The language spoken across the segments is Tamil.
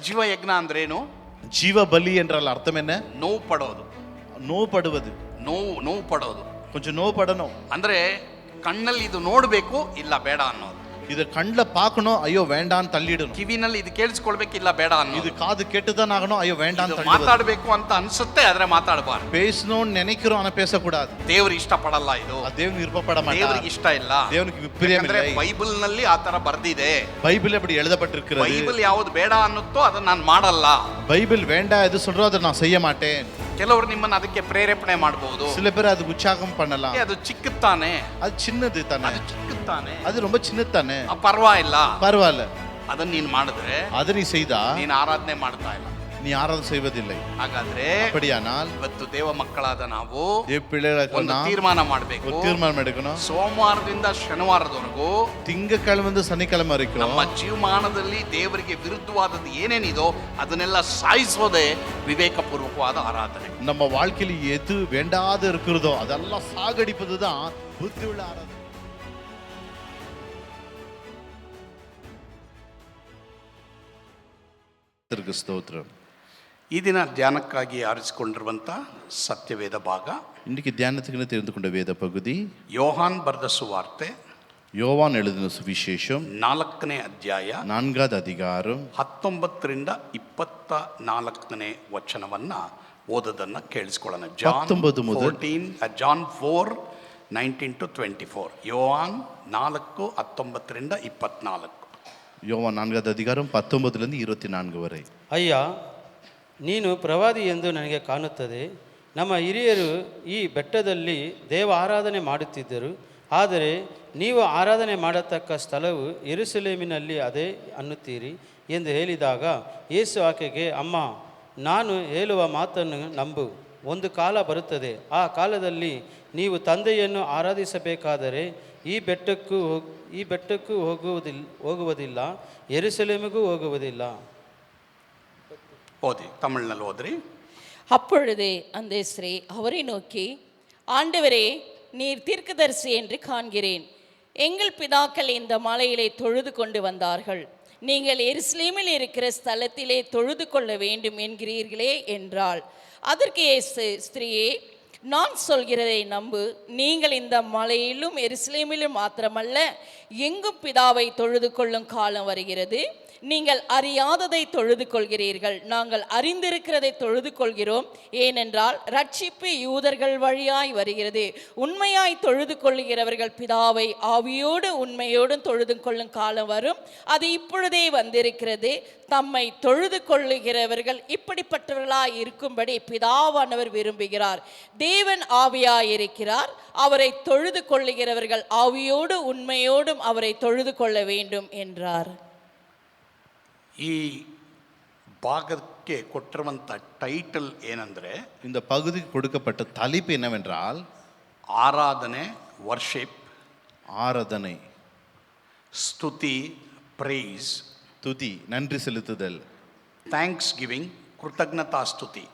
ಸಜೀವ ಯಜ್ಞ ಅಂದ್ರೇನು? ಜೀವ ಬಲಿ என்றால் அர்த்தம் என்ன? ನೋವು ಪಡೋದು. ನೋವು ಪಡುವುದು, ನೋವು ಪಡೋದು ಕೊಂಚ ನೋವು ಪಡணும். ಅಂದ್ರೆ ಕಣ್ಣಲ್ಲಿ ಇದು ನೋಡ್ಬೇಕು, ಇಲ್ಲ ಬೇಡ ಅನ್ನೋದು. இது கண்ணில் பார்க்கணும், ஐயோ வேண்டான்னு தள்ளிடணும். ಕಿವಿನಲ್ಲಿ ಇದು ಕೇಳಿಸ್ಕೊಳ್ಬೇಕು, ಇಲ್ಲ ಬೇಡ ಅನ್ನೋದು. இது காது கேட்டுதான் ஆகணும், ஐயோ வேண்டான்னு தள்ளிடணும். ಮಾತಾಡಬೇಕು ಅಂತ ಅನ್ಸುತ್ತೆ, ಆದ್ರೆ ಮಾತಾಡಬಾರ್ದು. பேசணும்னு நினைக்கிறோம், ஆனா பேசக்கூடாது. ದೇವರು ಇಷ್ಟಪಡಲ್ಲ ಇದು. தேவனுக்கு விருப்பப்பட மாட்டார். ದೇವರಿಗೆ ಇಷ್ಟ ಇಲ್ಲ. தேவனுக்கு விருப்பமில்லை. ಬೈಬಲ್ ನಲ್ಲಿ ಆ ತರ ಬರ್ದಿದೆ. பைபிள் அப்படி எழுதப்பட்டிருக்கிறது. ಬೈಬಲ್ ಯಾವುದು ಬೇಡ ಅನ್ನುತ್ತೋ ಅದನ್ನ ನಾನು ಮಾಡಲ್ಲ. பைபிள் வேண்டாம் எது சொல்றோ அதை நான் செய்ய மாட்டேன். ಕೆಲವರು ನಿಮ್ಮನ್ನ ಅದಕ್ಕೆ ಪ್ರೇರೇಪಣೆ ಮಾಡಬಹುದು. சில பேர் அதுக்கு உற்சாகம் பண்ணலாம். ಅದು ಚಿಕ್ಕತಾನೆ, அது சின்னது தானே, ಅದು ಚಿಕ್ಕತಾನೆ, அது ரொம்ப சின்னது தானே, ಪರವಾಗಿಲ್ಲ, பரவாயில்ல. ಅದನ್ನ ನೀನ್ ಮಾಡಿದ್ರೆ, அதை நீ செய்தா ನೀನ್ ಆರಾಧನೆ ಮಾಡ್ತಾ ಇಲ್ಲ, நீ ஆராதனை செய்வதில்லை. ಹಾಗಾದ್ರೆ அப்படியானால் ಇವತ್ತು ದೇವ ಮಕ್ಕಳಾದ ನಾವು தேவ பிள்ளைகளாக ಒಂದು நாம் ತೀರ್ಮಾನ ಮಾಡಬೇಕು. ஒரு தீர்மானம் எடுக்கணும். ಸೋಮವಾರದಿಂದ ಶನಿವಾರದವರೆಗೂ, திங்கக்கிழமை சனிக்கிழமை வரைக்கும் ನಮ್ಮ ಜೀವಮಾನದಲ್ಲಿ ದೇವರಿಗೆ ವಿರುದ್ಧವಾದದ್ದು ಏನೇನಿದೋ ಅದನ್ನೆಲ್ಲ ಸಾಯಿಸೋದೇ ವಿವೇಕಪೂರ್ವಕವಾದ ಆರಾಧನೆ. நம்ம வாழ்க்கையில் எது வேண்டாத இருக்கிறதோ அதெல்லாம் சாகடிப்பது தான் புத்தி உள்ள ஆராதனை. ಸ್ತೋತ್ರ. ಈ ದಿನ ಧ್ಯಾನಕ್ಕಾಗಿ ಆರಿಸಿಕೊಂಡಿರುವಂಥ ಸತ್ಯವೇದ ಭಾಗ, இன்னைக்கு தியானத்துக்கு தெரிந்து கொண்ட வேத பகுதி ಯೋಹಾನ್ ಬರೆದ ಸುವಾರ್ತೆ, யோவான் எழுதின சுவிசேஷம் 4ನೇ ಅಧ್ಯಾಯ 4வது அதிகாரம் 19ರಿಂದ 24ನೇ ವಚನವನ್ನ ಓದೋದನ್ನ ಕೇಳಿಸ್ಕೊಳ್ಳೋಣ. 19 முதல் ಜಾನ್ 4:19-24. ಯೋಹಾನ್ 4:19ರಿಂದ 24. யோவான் 4வது அதிகாரம் 19லிருந்து 24 வரை. ಅಯ್ಯ, ನೀನು ಪ್ರವಾದಿ ಎಂದು ನನಗೆ ಕಾಣುತ್ತದೆ. ನಮ್ಮ ಹಿರಿಯರು ಈ ಬೆಟ್ಟದಲ್ಲಿ ದೇವ ಆರಾಧನೆ ಮಾಡುತ್ತಿದ್ದರು, ಆದರೆ ನೀವು ಆರಾಧನೆ ಮಾಡತಕ್ಕ ಸ್ಥಳವು ಯೆರೂಸಲೇಮಿನಲ್ಲಿ ಅದೇ ಅನ್ನುತ್ತೀರಿ ಎಂದು ಹೇಳಿದಾಗ ಯೇಸು ಆಕೆಗೆ, ಅಮ್ಮ, ನಾನು ಹೇಳುವ ಮಾತನ್ನು ನಂಬು. ಒಂದು ಕಾಲ ಬರುತ್ತದೆ, ಆ ಕಾಲದಲ್ಲಿ ನೀವು ತಂದೆಯನ್ನು ಆರಾಧಿಸಬೇಕಾದರೆ ಈ ಬೆಟ್ಟಕ್ಕೂ ಹೋಗುವುದಿಲ್ಲ, ಯೆರೂಸಲೇಮಿಗೂ ಹೋಗುವುದಿಲ್ಲ. ஓதி, தமிழ்ನಲ್ಲಿ ஓதுறி. அப்பொழுது அந்த ஸ்திரீ அவரை நோக்கி, ஆண்டவரே, நீர் தீர்க்கதரிசி என்று காண்கிறேன். எங்கள் பிதாக்கள் இந்த மலையிலே தொழுது கொண்டு வந்தார்கள், நீங்கள் எருசலேமில் இருக்கிற ஸ்தலத்திலே தொழுது கொள்ள வேண்டும் என்கிறீர்களே என்றாள். அதற்கு இயேசு, ஸ்திரீயே, நான் சொல்கிறதை நம்பு. நீங்கள் இந்த மலையிலும் எருசலேமிலும் மாத்திரமல்ல, எங்கும் பிதாவை தொழுது கொள்ளும் காலம் வருகிறது. நீங்கள் அறியாததை தொழுது கொள்கிறீர்கள், நாங்கள் அறிந்திருக்கிறதை தொழுது கொள்கிறோம். ஏனென்றால் ரட்சிப்பு யூதர்கள் வழியாய் வருகிறது. உண்மையாய் தொழுது கொள்ளுகிறவர்கள் பிதாவை ஆவியோடு உண்மையோடும் தொழுது கொள்ளும் காலம் வரும், அது இப்பொழுதே வந்திருக்கிறது. தம்மை தொழுது கொள்ளுகிறவர்கள் இப்படிப்பட்டவர்களாய் இருக்கும்படி பிதாவானவர் விரும்புகிறார். தேவன் ஆவியாய் இருக்கிறார், அவரை தொழுது கொள்ளுகிறவர்கள் ஆவியோடு உண்மையோடும் அவரை தொழுது கொள்ள வேண்டும் என்றார். ಈ ಭಾಗಕ್ಕೆ ಕೊಟ್ಟಿರುವಂಥ ಟೈಟಲ್ ಏನಂದರೆ, இந்த பகுதிக்கு கொடுக்கப்பட்ட தலைப்பு என்னவென்றால் ಆರಾಧನೆ, ವರ್ಷಿಪ್, ஆராதனை, ಸ್ತುತಿ, ಪ್ರೈಸ್, துதி, நன்றி செலுத்துதல், ಥ್ಯಾಂಕ್ಸ್ ಗಿವಿಂಗ್, ಕೃತಜ್ಞತಾ ಸ್ತುತಿ.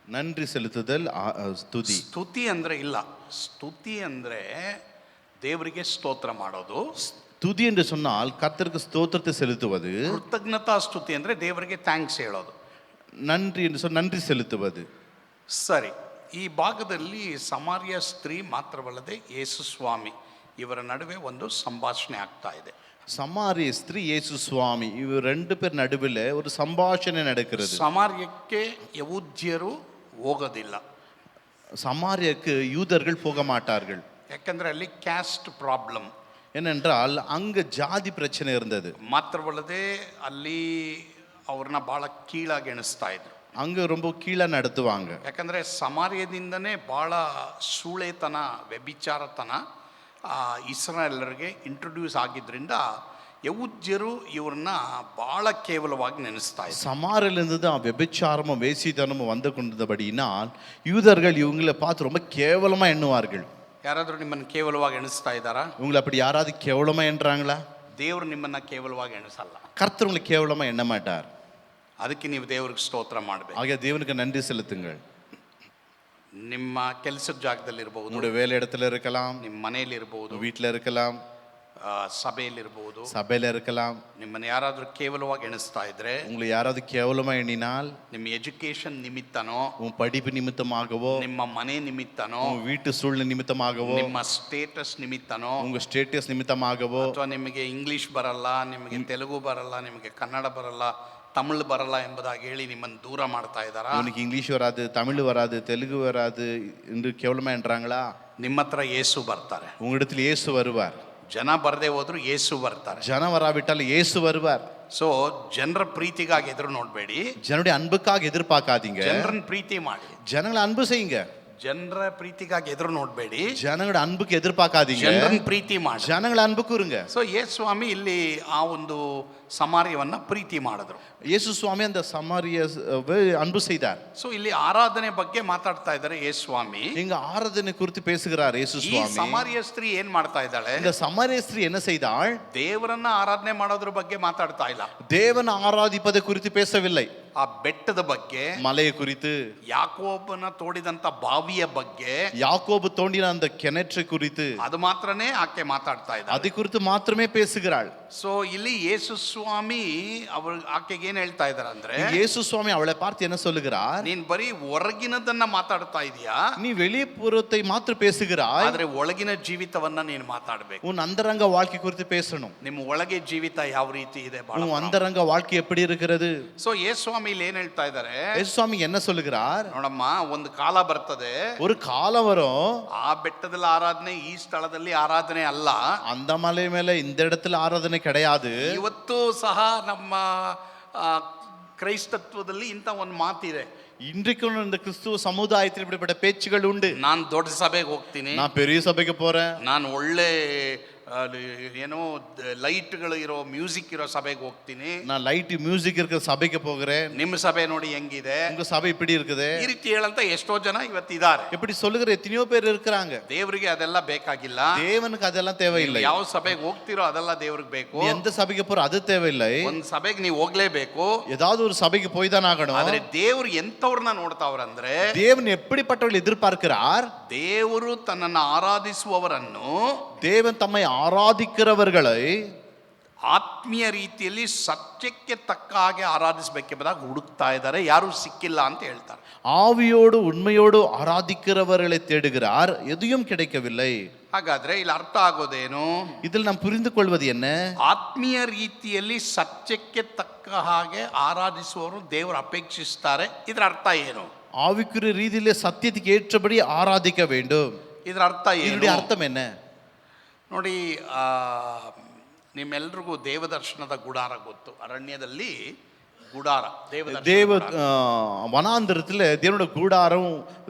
நன்றி செலுத்துதல், துதி. ಸ್ತುತಿ ಅಂದರೆ ಇಲ್ಲ, ಸ್ತುತಿ ಅಂದರೆ ದೇವರಿಗೆ ಸ್ತೋತ್ರ ಮಾಡೋದು. துதி என்று சொன்னால் கர்த்தருக்கு ஸ்தோத்திரத்தை செலுத்துவது. ಕೃತಜ್ಞತಾ ಸ್ತುತಿ ಅಂದರೆ ದೇವರಿಗೆ ಥ್ಯಾಂಕ್ಸ್ ಹೇಳೋದು. நன்றி என்று சொன்னால் நன்றி செலுத்துவது. ಸರಿ, ಈ ಭಾಗದಲ್ಲಿ ಸಮಾರ್ಯ ಸ್ತ್ರೀ ಮಾತ್ರವಲ್ಲದೆ ಯೇಸು ಸ್ವಾಮಿ ಇವರ ನಡುವೆ ಒಂದು ಸಂಭಾಷಣೆ ಆಗ್ತಾ ಇದೆ. சமாரிய ஸ்திரீ இயேசு சுவாமி இவர் ரெண்டு பேர் நடுவில் ஒரு சம்பாஷணை நடக்கிறது. ಸಮಾರ್ಯಕ್ಕೆ ಯಹೂದ್ಯರು ಹೋಗೋದಿಲ್ಲ, சமாரியக்கு யூதர்கள் போக மாட்டார்கள். ಯಾಕಂದ್ರೆ ಅಲ್ಲಿ ಕ್ಯಾಸ್ಟ್ ಪ್ರಾಬ್ಲಮ್. ஏனென்றால் அங்க ஜாதி பிரச்சனை இருந்தது. ಮಾತ್ರವಲ್ಲದೆ ಅಲ್ಲಿ ಅವ್ರನ್ನ ಬಹಳ ಕೀಳಾಗಿ ಎಣಿಸ್ತಾ ಇದ್ರು. அங்க ரொம்ப கீழே நடத்துவாங்க. ಯಾಕಂದ್ರೆ ಸಮಾರ್ಯದಿಂದನೇ ಬಹಳ ಸೂಳೆತನ, ವ್ಯಭಿಚಾರತನ ಇಸ್ರಾಯೇಲರಿಗೆ ಇಂಟ್ರೊಡ್ಯೂಸ್ ಆಗಿದ್ದರಿಂದ ಯಹೂದ್ಯರು ಇವ್ರನ್ನ ಬಹಳ ಕೇವಲವಾಗಿ ನೆನೆಸ್ತಾ ಇದ್ರು. சமாரிலிருந்து தான் விபச்சாரமும் வேசித்தனமும் வந்து கொண்டபடியினால் யூதர்கள் இவங்களை பார்த்து ரொம்ப கேவலமா எண்ணுவார்கள். ಯಾರಾದರೂ ನಿಮ್ಮನ್ನು ಕೇವಲವಾಗಿ ಎಣಿಸ್ತಾ ಇದ್ದಾರಾ? உங்களை அப்படி யாராவது கேவலமா எண்ணுறாங்களா? ದೇವರು ನಿಮ್ಮನ್ನ ಕೇವಲವಾಗಿ ಎಣಿಸಲ್ಲ. கர்த்தர் உங்களை கேவலமா எண்ண மாட்டார். ಅದಕ್ಕೆ ನೀವು ದೇವರಿಗೆ ಸ್ತೋತ್ರ ಮಾಡಬೇಕು. ஆகிய தேவனுக்கு நன்றி செலுத்துங்கள். ನಿಮ್ಮ ಕೆಲಸದ ಜಾಗದಲ್ಲಿ ಇರಬಹುದು, உங்களுடைய வேலை இடத்துல இருக்கலாம், ನಿಮ್ಮ ಮನೆಯಲ್ಲಿ ಇರಬಹುದು, வீட்டில் இருக்கலாம், சபையிலிರ್ಬೋದು, சபையில இருக்கலாம். ನಿಮ್ಮನ್ನು ಯಾರಾದರೂ ಕೇವಲವಾಗಿ ಎಣಿಸ್ತಾ ಇದ್ರೆ, உங்களை யாராவது கேவலமா எண்ணினால், ನಿಮ್ಮ ಎಜುಕೇಶನ್ ನಿಮಿತ್ತನೋ, உன் படிப்பு நிமித்தமாகவோ, ನಿಮ್ಮ ಮನೆ ನಿಮಿತ್ತನೋ, உன் வீட்டு சூழ்நிலை நிமித்தமாகவோ, ನಿಮ್ಮ ಸ್ಟೇಟಸ್ ನಿಮಿತ್ತನೋ, உங்க ஸ்டேட்டஸ் நிமித்தமாகவோ, ಅಥವಾ ನಿಮಗೆ ಇಂಗ್ಲಿಷ್ ಬರಲ್ಲ, ನಿಮಗೆ ತೆಲುಗು ಬರಲ್ಲ, ನಿಮಗೆ ಕನ್ನಡ ಬರಲ್ಲ, ತಮಿಳು ಬರಲ್ಲ ಎಂಬುದಾಗಿ ಹೇಳಿ ನಿಮ್ಮನ್ನು ದೂರ ಮಾಡ್ತಾ ಇದ್ದಾರಾ? உனக்கு இங்கிலீஷ் வராது, தமிழ் வராது, தெலுங்கு வராது என்று கேவலமா என்றாங்களா? ನಿಮ್ಮ ಹತ್ರ ಯೇಸು ಬರ್ತಾರೆ. உங்களிடத்தில் இயேசு வருவார். ಜನ ಬರದೆ ಹೋದ್ರು ಯೇಸು ಬರ್ತಾರೆ. ஜன வராவிட்டால் இயேசு வருவார். ಸೊ ಜನರ ಪ್ರೀತಿಗಾಗಿ ಎದುರು ನೋಡ್ಬೇಡಿ, ஜனனுடைய அன்புக்காக எதிர்பார்க்காதீங்க. ಜನರನ್ನ ಪ್ರೀತಿ ಮಾಡಿ. ஜனங்களை அன்பு செய்யுங்க. ಜನರ ಪ್ರೀತಿಗಾಗಿ ಎದುರು ನೋಡ್ಬೇಡಿ, ஜனங்களோட அன்புக்கு எதிர்பார்க்காதீங்க. ಜನರನ್ನ ಪ್ರೀತಿ ಮಾಡಿ. ஜனங்களை அன்பு கூறுங்க. ಸೊ ಯೇಸು ಸ್ವಾಮಿ ಇಲ್ಲಿ ಆ ಒಂದು ಸಮಾರ್ಯವನ್ನ ಪ್ರೀತಿ ಮಾಡಿದ್ರು. இயேசு சுவாமி அந்த சமாரிய அன்பு செய்தார். ಸೊ ಇಲ್ಲಿ ಆರಾಧನೆ ಬಗ್ಗೆ ಮಾತಾಡ್ತಾ ಇದ್ದಾರೆ ಯೇಸು ಸ್ವಾಮಿ. இங்க ஆராதனை குறித்து பேசுகிறார் இயேசு ಈ சுவாமி. ಸಮಾರ್ಯ ಸ್ತ್ರೀ ಏನ್ ಮಾಡ್ತಾ ಇದ್ದಾಳೆ? இந்த சமாரிய ஸ்திரீ என்ன செய்தாள்? ದೇವರನ್ನ ಆರಾಧನೆ ಮಾಡೋದ್ರ ಬಗ್ಗೆ ಮಾತಾಡ್ತಾ ಇಲ್ಲ. தேவன் ஆராதிப்பதை குறித்து பேசவில்லை. ಆ ಬೆಟ್ಟದ ಬಗ್ಗೆ, மலையை குறித்து, ಯಾಕೋಬನ ತೋಡಿದಂತ ಬಾವಿಯ ಬಗ್ಗೆ, யாக்கோபு தோண்டின அந்த கிணற்றை குறித்து, ಅದು ಮಾತ್ರನೇ ಆಕೆ ಮಾತಾಡ್ತಾ ಇದ್ದಾಳೆ. அதை குறித்து மாத்திரமே பேசுகிறாள். ಸೊ ಇಲ್ಲಿ ಯೇಸು ಸ್ವಾಮಿ ಆಕೆಗೆ ಏನ್ ಹೇಳ್ತಾ ಇದಾರೆ ಅಂದ್ರೆ, இயேசு சுவாமி அவளை பார்த்து என்ன சொல்லுகிறார்? ನೀನ್ ಬರೀ ಹೊರಗಿನದನ್ನ ಮಾತಾಡ್ತಾ ಇದೀಯಾ, நீ வெளிப்புறத்தை மாத்திர பேசுகிறாய், ಆದ್ರೆ ಒಳಗಿನ ಜೀವಿತವನ್ನ ನೀನು ಮಾತಾಡ್ಬೇಕು. உன் அந்தரங்க வாழ்க்கை குறித்து பேசணும். ನಿಮ್ಮ ಒಳಗೆ ಜೀವಿತ ಯಾವ ರೀತಿ ಇದೆ? உன் அந்தரங்க வாழ்க்கை எப்படி இருக்கிறது? ಸೊ ಯೇಸು ಸ್ವಾಮಿ ಇಲ್ಲಿ ಏನ್ ಹೇಳ್ತಾ ಇದ್ದಾರೆ? இயேசு சுவாமி என்ன சொல்லுகிறார்? ನೋಡಮ್ಮ, ಒಂದು ಕಾಲ ಬರ್ತದೆ, ஒரு காலம் வரும், ಆ ಬೆಟ್ಟದಲ್ಲಿ ಆರಾಧನೆ, ಈ ಸ್ಥಳದಲ್ಲಿ ಆರಾಧನೆ ಅಲ್ಲ. அந்த மலை மேல இந்த இடத்துல ஆராதனை கிடையாது. ಇವತ್ತು ಸಹ ನಮ್ಮ ಕ್ರೈಸ್ತತ್ವದಲ್ಲಿ ಇಂಥ ಒಂದು ಮಾತಿದೆ. இன்றைக்கும் இந்த கிறிஸ்துவ சமுதாயத்தில் இப்படிப்பட்ட பேச்சுகள் உண்டு. ನಾನು ದೊಡ್ಡ ಸಭೆಗೆ ಹೋಗ್ತೀನಿ, நான் பெரிய சபைக்கு போறேன், ನಾನು ಒಳ್ಳೆ ಏನೋ ಲೈಟ್ಗಳು ಇರೋ ಮ್ಯೂಸಿಕ್ ಇರೋ ಸಭೆಗೆ ಹೋಗ್ತೀನಿ, நான் லைட் மியூசிக் இருக்கிற சபைக்கு போகிறேன், ನಿಮ್ಮ ಸಭೆ ನೋಡಿ ಹೆಂಗಿದೆ, உங்க சபை இப்படி இருக்குது, ಈ ರೀತಿ ಹೇಳಂತ ಎಷ್ಟೋ ಜನ ಇವತ್ತಿದ್ದಾರೆ. இப்படி சொல்லுகிற எத்தனையோ பேர் இருக்கிறாங்க. ದೇವರಿಗೆ ಅದೆಲ್ಲ ಬೇಕಾಗಿಲ್ಲ. தேவனுக்கு அதெல்லாம் தேவையில்லை. ಯಾವ ಸಭೆಗೆ ಹೋಗ್ತಿರೋ ಅದೆಲ್ಲ ದೇವ್ರಿಗೆ ಬೇಕು. நீ எந்த சபைக்கு போற அது தேவையில்லை. ಒಂದ್ ಸಭೆಗೆ ನೀವು ಹೋಗ್ಲೇಬೇಕು. ஏதாவது ஒரு சபைக்கு போய் தான் ஆகணும். ಆದ್ರೆ ದೇವ್ರು ಎಂತವ್ರನ್ನ ನೋಡ್ತಾವ್ರಂದ್ರೆ, தேவன் எப்படிப்பட்டவர்கள் எதிர்பார்க்கிறார்? ದೇವರು ತನ್ನನ್ನು ಆರಾಧಿಸುವವರನ್ನು, தேவன் தம்மை ஆராதிக்கிறவர்களை ಆತ್ಮೀಯ ರೀತಿಯಲ್ಲಿ ಸತ್ಯಕ್ಕೆ ತಕ್ಕ ಹಾಗೆ ಆರಾಧಿಸಬೇಕೆಂಬುದಾಗಿ ಹುಡುಕ್ತಾ ಇದ್ದಾರೆ. ಯಾರು ಸಿಕ್ಕಿಲ್ಲ ಅಂತ ಹೇಳ್ತಾರೆ. ஆவியோடு உண்மையோடு ஆராதிக்கிறவர்களை தேடுகிறார், எதையும் கிடைக்கவில்லை. ಹಾಗಾದ್ರೆ ಇಲ್ಲಿ ಅರ್ಥ ಆಗೋದೇನು? இதில் நாம் புரிந்து கொள்வது என்ன? ಆತ್ಮೀಯ ರೀತಿಯಲ್ಲಿ ಸತ್ಯಕ್ಕೆ ತಕ್ಕ ಹಾಗೆ ಆರಾಧಿಸುವವರು ದೇವರು ಅಪೇಕ್ಷಿಸ್ತಾರೆ. ಇದರ ಅರ್ಥ ಏನು? ஆவிக்குரிய ரீதியிலே சத்தியத்துக்கு ஏற்றபடி ஆராதிக்க வேண்டும். ಇದರ ಅರ್ಥ இதனுடைய ಏನು? அர்த்தம் என்ன? ನೋಡಿ, ನಿಮ್ಮೆಲ್ರಿಗೂ ದೇವದರ್ಶನದ ಗುಡಾರ ಗೊತ್ತು. ಅರಣ್ಯದಲ್ಲಿ ಗುಡಾರ, தேவ வனாந்திரத்தில் தேவனோட கூடாரம்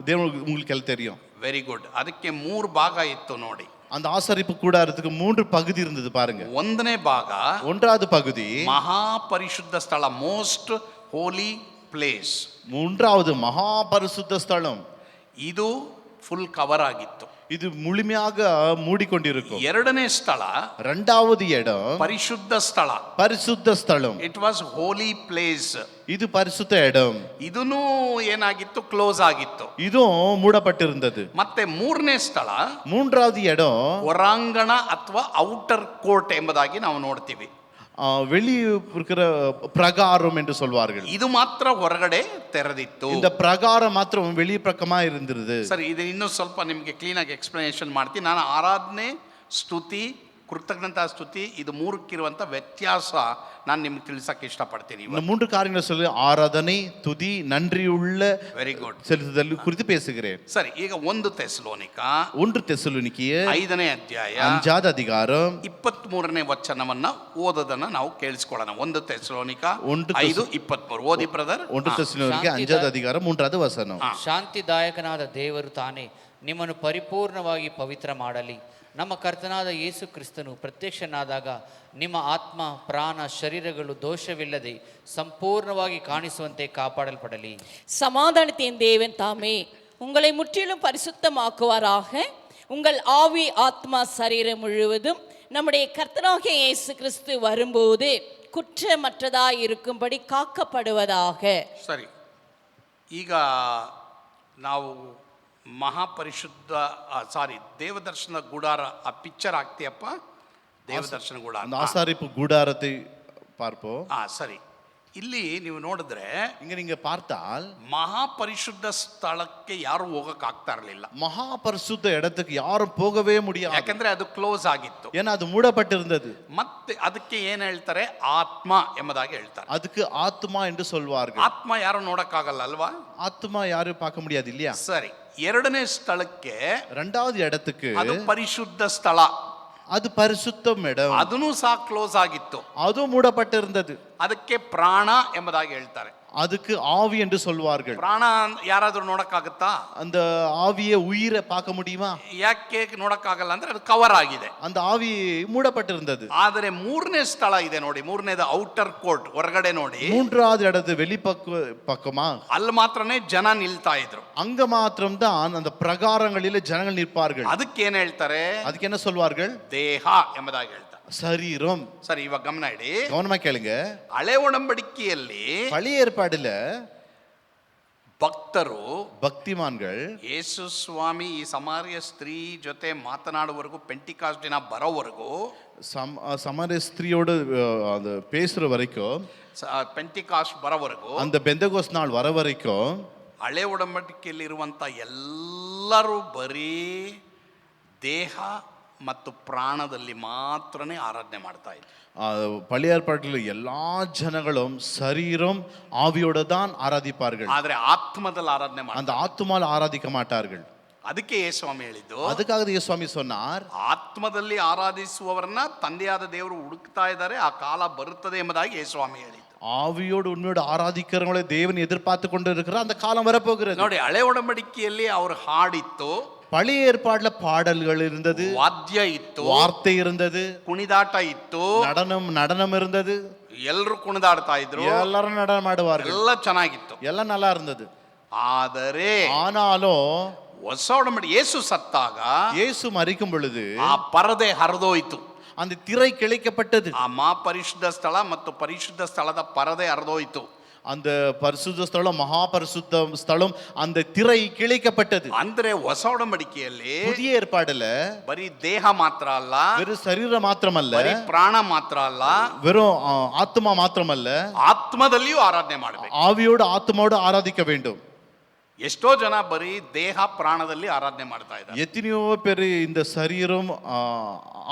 உங்களுக்கு எல்லாம் தெரியும். Very good. ಅದಕ್ಕೆ 3 ಭಾಗ ಇತ್ತು ನೋಡಿ. அந்த ஆசரிப்பு கூடாரத்துக்கு 3 பகுதி இருந்தது பாருங்க. ಒಂದನೇ ಭಾಗ, ஒன்றாவது பகுதி ಮಹಾಪರಿಶುದ್ಧ ಸ್ಥಳ, ಮೋಸ್ಟ್ ಹೋಲಿ ಪ್ಲೇಸ್. மூன்றாவது மகா பரிசுத்த ஸ்தலம். ಇದು ಫುಲ್ ಕವರ್ ಆಗಿತ್ತು, இது முழுமையாக மூடிக்கொண்டிருக்கும். ಎರಡನೇ ಸ್ಥಳ, இரண்டாவது இடம் ಪರಿಶುದ್ಧ ಸ್ಥಳ, பரிசுத்த ஸ்தலம். It was Holi place. இது பரிசுத்த இடம். ಇದೂ ಏನಾಗಿತ್ತು? ಕ್ಲೋಸ್ ಆಗಿತ್ತು, இதுவும் மூடப்பட்டிருந்தது. ಮತ್ತೆ ಮೂರನೇ ಸ್ಥಳ, மூன்றாவது இடம் ಹೊರಾಂಗಣ ಅಥವಾ ಔಟರ್ ಕೋರ್ಟ್ ಎಂಬುದಾಗಿ ನಾವು ನೋಡ್ತೀವಿ. வெளி இருக்கிற பிரகாரம் என்று சொல்வார்கள். ಇದು ಮಾತ್ರ ಹೊರಗಡೆ ತೆರೆದಿತ್ತು. இந்த பிரகாரம் மாத்திரம் வெளி பக்கமா இருந்திருது. ಸರಿ, ಇದು ಇನ್ನೂ ಸ್ವಲ್ಪ ನಿಮಗೆ ಕ್ಲೀನ್ ಆಗಿ ಎಕ್ಸ್ಪ್ಲನೇಷನ್ ಮಾಡ್ತೀನಿ. ನಾನು ಆರಾಧನೆ, ಸ್ತುತಿ, ಕೃತಜ್ಞತಾ ಸ್ತುತಿ, ಇದು ಮೂರಕ್ಕಿರುವಂತ ವ್ಯತ್ಯಾಸ ನಾನು ನಿಮ್ಗೆ ತಿಳಿಸಕ್ಕೆ ಇಷ್ಟಪಡ್ತೀನಿ. இந்த 3 காரியங்கள் சொல்லி ஆராதனை, துதி, நன்றியுள்ள ವೆರಿ ಗುಡ್ செலுத்துதல் குறித்து பேசுகிறேன். ಸರಿ, ಈಗ 1 ತೆಸಲೋನಿಕ 1 தெசலோனிக்கேயர் 5ನೇ ಅಧ್ಯಾಯ 5வது அதிகாரம் 23ನೇ ವಚನವನ್ನ ಓದೋದನ್ನ ನಾವು ಕೇಳಿಸ್ಕೊಳ್ಳೋಣ. 1 ತೆಸಲೋನಿಕ 5:23. ಓದಿ ಬ್ರದರ್. 1 தெசலோனிக்கே 5வது அதிகாரம் 3வது வசனம். ಶಾಂತಿದಾಯಕನಾದ ದೇವರು ತಾನೇ ನಿಮ್ಮನ್ನು ಪರಿಪೂರ್ಣವಾಗಿ ಪವಿತ್ರ ಮಾಡಲಿ. ನಮ್ಮ ಕರ್ತನಾದ ಯೇಸು ಕ್ರಿಸ್ತನು ಪ್ರತ್ಯಕ್ಷನಾದಾಗ ನಿಮ್ಮ ಆತ್ಮ, ಪ್ರಾಣ, ಶರೀರಗಳು ದೋಷವಿಲ್ಲದೆ ಸಂಪೂರ್ಣವಾಗಿ ಕಾಣಿಸುವಂತೆ ಕಾಪಾಡಲ್ಪಡಲಿ. சமாதானத்தின் தேவன் தாமே உங்களை முற்றிலும் பரிசுத்தமாக்குவாராக. உங்கள் ஆவி, ஆத்மா, சரீரம் முழுவதும் நம்முடைய கர்த்தராகிய இயேசு கிறிஸ்து வரும்போது குற்றமற்றதாய் இருக்கும்படி ಕಾಕப்படுவதாக. ಸರಿ, ಈಗ ನಾವು ಮಹಾಪರಿಶುದ್ಧ ದೇವದರ್ಶನ ಗುಡಾರ ಆ ಪಿಕ್ಚರ್ ಆಗ್ತೀಯಪ್ಪ. ದೇವದರ್ಶನ அந்த ಗುಡಾರ. ஆசாரிப்பு கூடாரத்தை பார்ப்போம். ಸರಿ, ಇಲ್ಲಿ ನೀವು ನೋಡಿದ್ರೆ இங்க நீங்க பார்த்தால் ಮಹಾಪರಿಶುದ್ಧ ಸ್ಥಳಕ್ಕೆ ಯಾರು ಹೋಗಕ್ ಆಗ್ತಾ ಇರಲಿಲ್ಲ, மகா பரிசுத்த இடத்துக்கு யாரும் போகவே முடியாது. ಯಾಕಂದ್ರೆ ಅದು ಕ್ಲೋಸ್ ಆಗಿತ್ತು. ஏன்னா அது மூடப்பட்டிருந்தது. ಮತ್ತೆ ಅದಕ್ಕೆ ಏನ್ ಹೇಳ್ತಾರೆ, ಆತ್ಮ ಎಂಬುದಾಗಿ ಹೇಳ್ತಾರೆ. அதுக்கு ஆத்மா என்று சொல்வார்கள். ಆತ್ಮ ಯಾರು ನೋಡಕ್ಕಾಗಲ್ಲ ಅಲ್ವಾ? ஆத்மா யாரும் பார்க்க முடியாது இல்லையா? ಸರಿ, ಎರಡನೇ ಸ್ಥಳಕ್ಕೆ ரெண்டாவது இடத்துக்கு ಅದು ಪರಿಶುದ್ಧ ಸ್ಥಳ, அது பரிசுத்தம் இடம், ಅದನ್ನು ಸಹ ಕ್ಲೋಸ್ ಆಗಿತ್ತು. அதுவும் மூடப்பட்டிருந்தது. ಅದಕ್ಕೆ ಪ್ರಾಣ ಎಂಬುದಾಗಿ ಹೇಳ್ತಾರೆ. அதுக்கு ஆவி என்று சொல்வார்கள். ಪ್ರಾಣ ಯಾರಾದ್ರೂ ನೋಡಕ್ಕಾಗತ್ತಾ? அந்த ஆவியை உயிரை பார்க்க முடியுமா? ಯಾಕೆ ನೋಡಕ್ಕಾಗಲ್ಲ ಅಂದ್ರೆ ಅದು ಕವರ್ ಆಗಿದೆ, அந்த ஆவி மூடப்பட்டிருந்தது. ಆದರೆ ಮೂರನೇ ಸ್ಥಳ ಇದೆ ನೋಡಿ, ಮೂರನೇದು ಔಟರ್ ಕೋರ್ಟ್, ಹೊರಗಡೆ ನೋಡಿ, மூன்றாவது இடத்து வெளிப்பக்கமா ಅಲ್ಲಿ ಮಾತ್ರನೇ ಜನ ನಿಲ್ತಾ ಇದ್ರು. அங்க மாத்திரம்தான் அந்த பிரகாரங்களில ஜனங்கள் நிற்பார்கள். ಅದಕ್ಕೆ ಏನ್ ಹೇಳ್ತಾರೆ, அதுக்கு என்ன சொல்வார்கள்? ದೇಹ ಎಂಬುದಾಗಿ ಹೇಳ್ತಾರೆ. சரீரம். ಸರಿ, ಇವಾಗ ಗಮನ ಇಡಿ, கவனமா கேளுங்க. ಹಳೆ ಒಡಂಬಡಿಕೆಯಲ್ಲಿ பழைய ஏற்பாடுல ಭಕ್ತರು, பக்திமான்கள் ಯೇಸು ಸ್ವಾಮಿ ಈ ಸಮಾರ್ಯ ಸ್ತ್ರೀ ಜೊತೆ ಮಾತನಾಡುವವರೆಗೂ, ಪೆಂಟಿಕಾಸ್ಟ್ ದಿನ ಬರೋವರೆಗೂ, சமர ஸ்திரியோடு அது பேசுற வரைக்கும், ಪೆಂಟಿಕಾಸ್ಟ್ ಬರೋವರೆಗೂ, அந்த பெந்தகோஸ் நாள் வர வரைக்கும் ಹಳೆ ಒಡಂಬಡಿಕೆಯಲ್ಲಿ ಇರುವಂತ ಎಲ್ಲರೂ ಬರೀ ದೇಹ ಮತ್ತು ಪ್ರಾಣದಲ್ಲಿ ಮಾತ್ರನೇ ಆರಾಧನೆ ಮಾಡ್ತಾ ಇದ್ರು. பழைய ஏற்பாட்டில் எல்லா ஜனங்களும் சரீரம் ஆவியோட தான் ஆராதிப்பார்கள். ಆದ್ರೆ ಆತ್ಮದಲ್ಲಿ ಆರಾಧನೆ அந்த ஆத்துமால் ஆராதிக்க மாட்டார்கள். ಅದಕ್ಕೆ ಯೇಸುಸ್ವಾಮಿ ಹೇಳಿದ್ದು, அதுக்காக இயேசுவாமி சொன்னார், ಆತ್ಮದಲ್ಲಿ ಆರಾಧಿಸುವವರನ್ನ ತಂದೆಯಾದ ದೇವರು ಹುಡುಕ್ತಾ ಇದ್ದಾರೆ, ಆ ಕಾಲ ಬರುತ್ತದೆ ಎಂಬುದಾಗಿ ಯೇಸುಸ್ವಾಮಿ ಹೇಳಿದ್ದು. ஆவியோடு உண்மையோடு ஆராதிக்கிறவங்களை தேவன் எதிர்பார்த்து கொண்டு இருக்கிற அந்த காலம் வரப்போகிறது. ನೋಡಿ, ಹಳೆ ಒಡಂಬಡಿಕೆಯಲ್ಲಿ ಅವ್ರ ಹಾಡಿತ್ತು, பழைய ஏற்பாடுல பாடல்கள் இருந்தது, ವಾದ್ಯ ಇತ್ತು, வார்த்தை இருந்தது, ಕುಣಿದಾಟ ಇತ್ತು, நடனம் இருந்தது, ಎಲ್ಲರೂ ಕುಣಿದಾಡ್ತಾ ಇದ್ರು, எல்லாரும் நடனம் ஆடுவார்கள், ಎಲ್ಲ ಚೆನ್ನಾಗಿತ್ತು. எல்லாம் நல்லா இருந்தது. ಆದರೆ ஆனாலும் ಹೊಸ ಒಡಂಬಡಿ ಯೇಸು ಸತ್ತಾಗ இயேசு மரிக்கும் பொழுது ಆ ಪರದೆ ಹರಿದೋಯ್ತು, அந்த திரை கிழிக்கப்பட்டது. ಆ ಪರಿಶುದ್ಧ ಸ್ಥಳ ಮತ್ತು ಪರಿಶುದ್ಧ ಸ್ಥಳದ ಪರದೆ ಹರಿದೋಯ್ತು. அந்த பரிசுத்த ஸ்தலம், மகா பரிசுத்த ஸ்தலம், அந்த திரை கிழிக்கப்பட்டது. ಅಂದ್ರೆ ಹೊಸ ಒಡಂಬಡಿಕೆಯಲ್ಲಿ புதிய ஏற்பாடுல ಬರೀ ದೇಹ ಮಾತ್ರ ಅಲ್ಲ, வெறும் சரீரம் மாத்திரமல்ல, ಬರೀ ಪ್ರಾಣ ಮಾತ್ರ ಅಲ್ಲ, வெறும் ஆத்மா மாத்திரமல்ல, ಆತ್ಮದಲ್ಲಿಯೂ ಆರಾಧನೆ ಮಾಡಬೇಕು. ஆவியோடு ஆத்மாவோடு ஆராதிக்க வேண்டும். ಎಷ್ಟೋ ಜನ ಬರೀ ದೇಹ ಪ್ರಾಣದಲ್ಲಿ ಆರಾಧನೆ ಮಾಡ್ತಾ ಇದ್ದಾರೆ. எத்தனையோ பேர் இந்த சரீரம்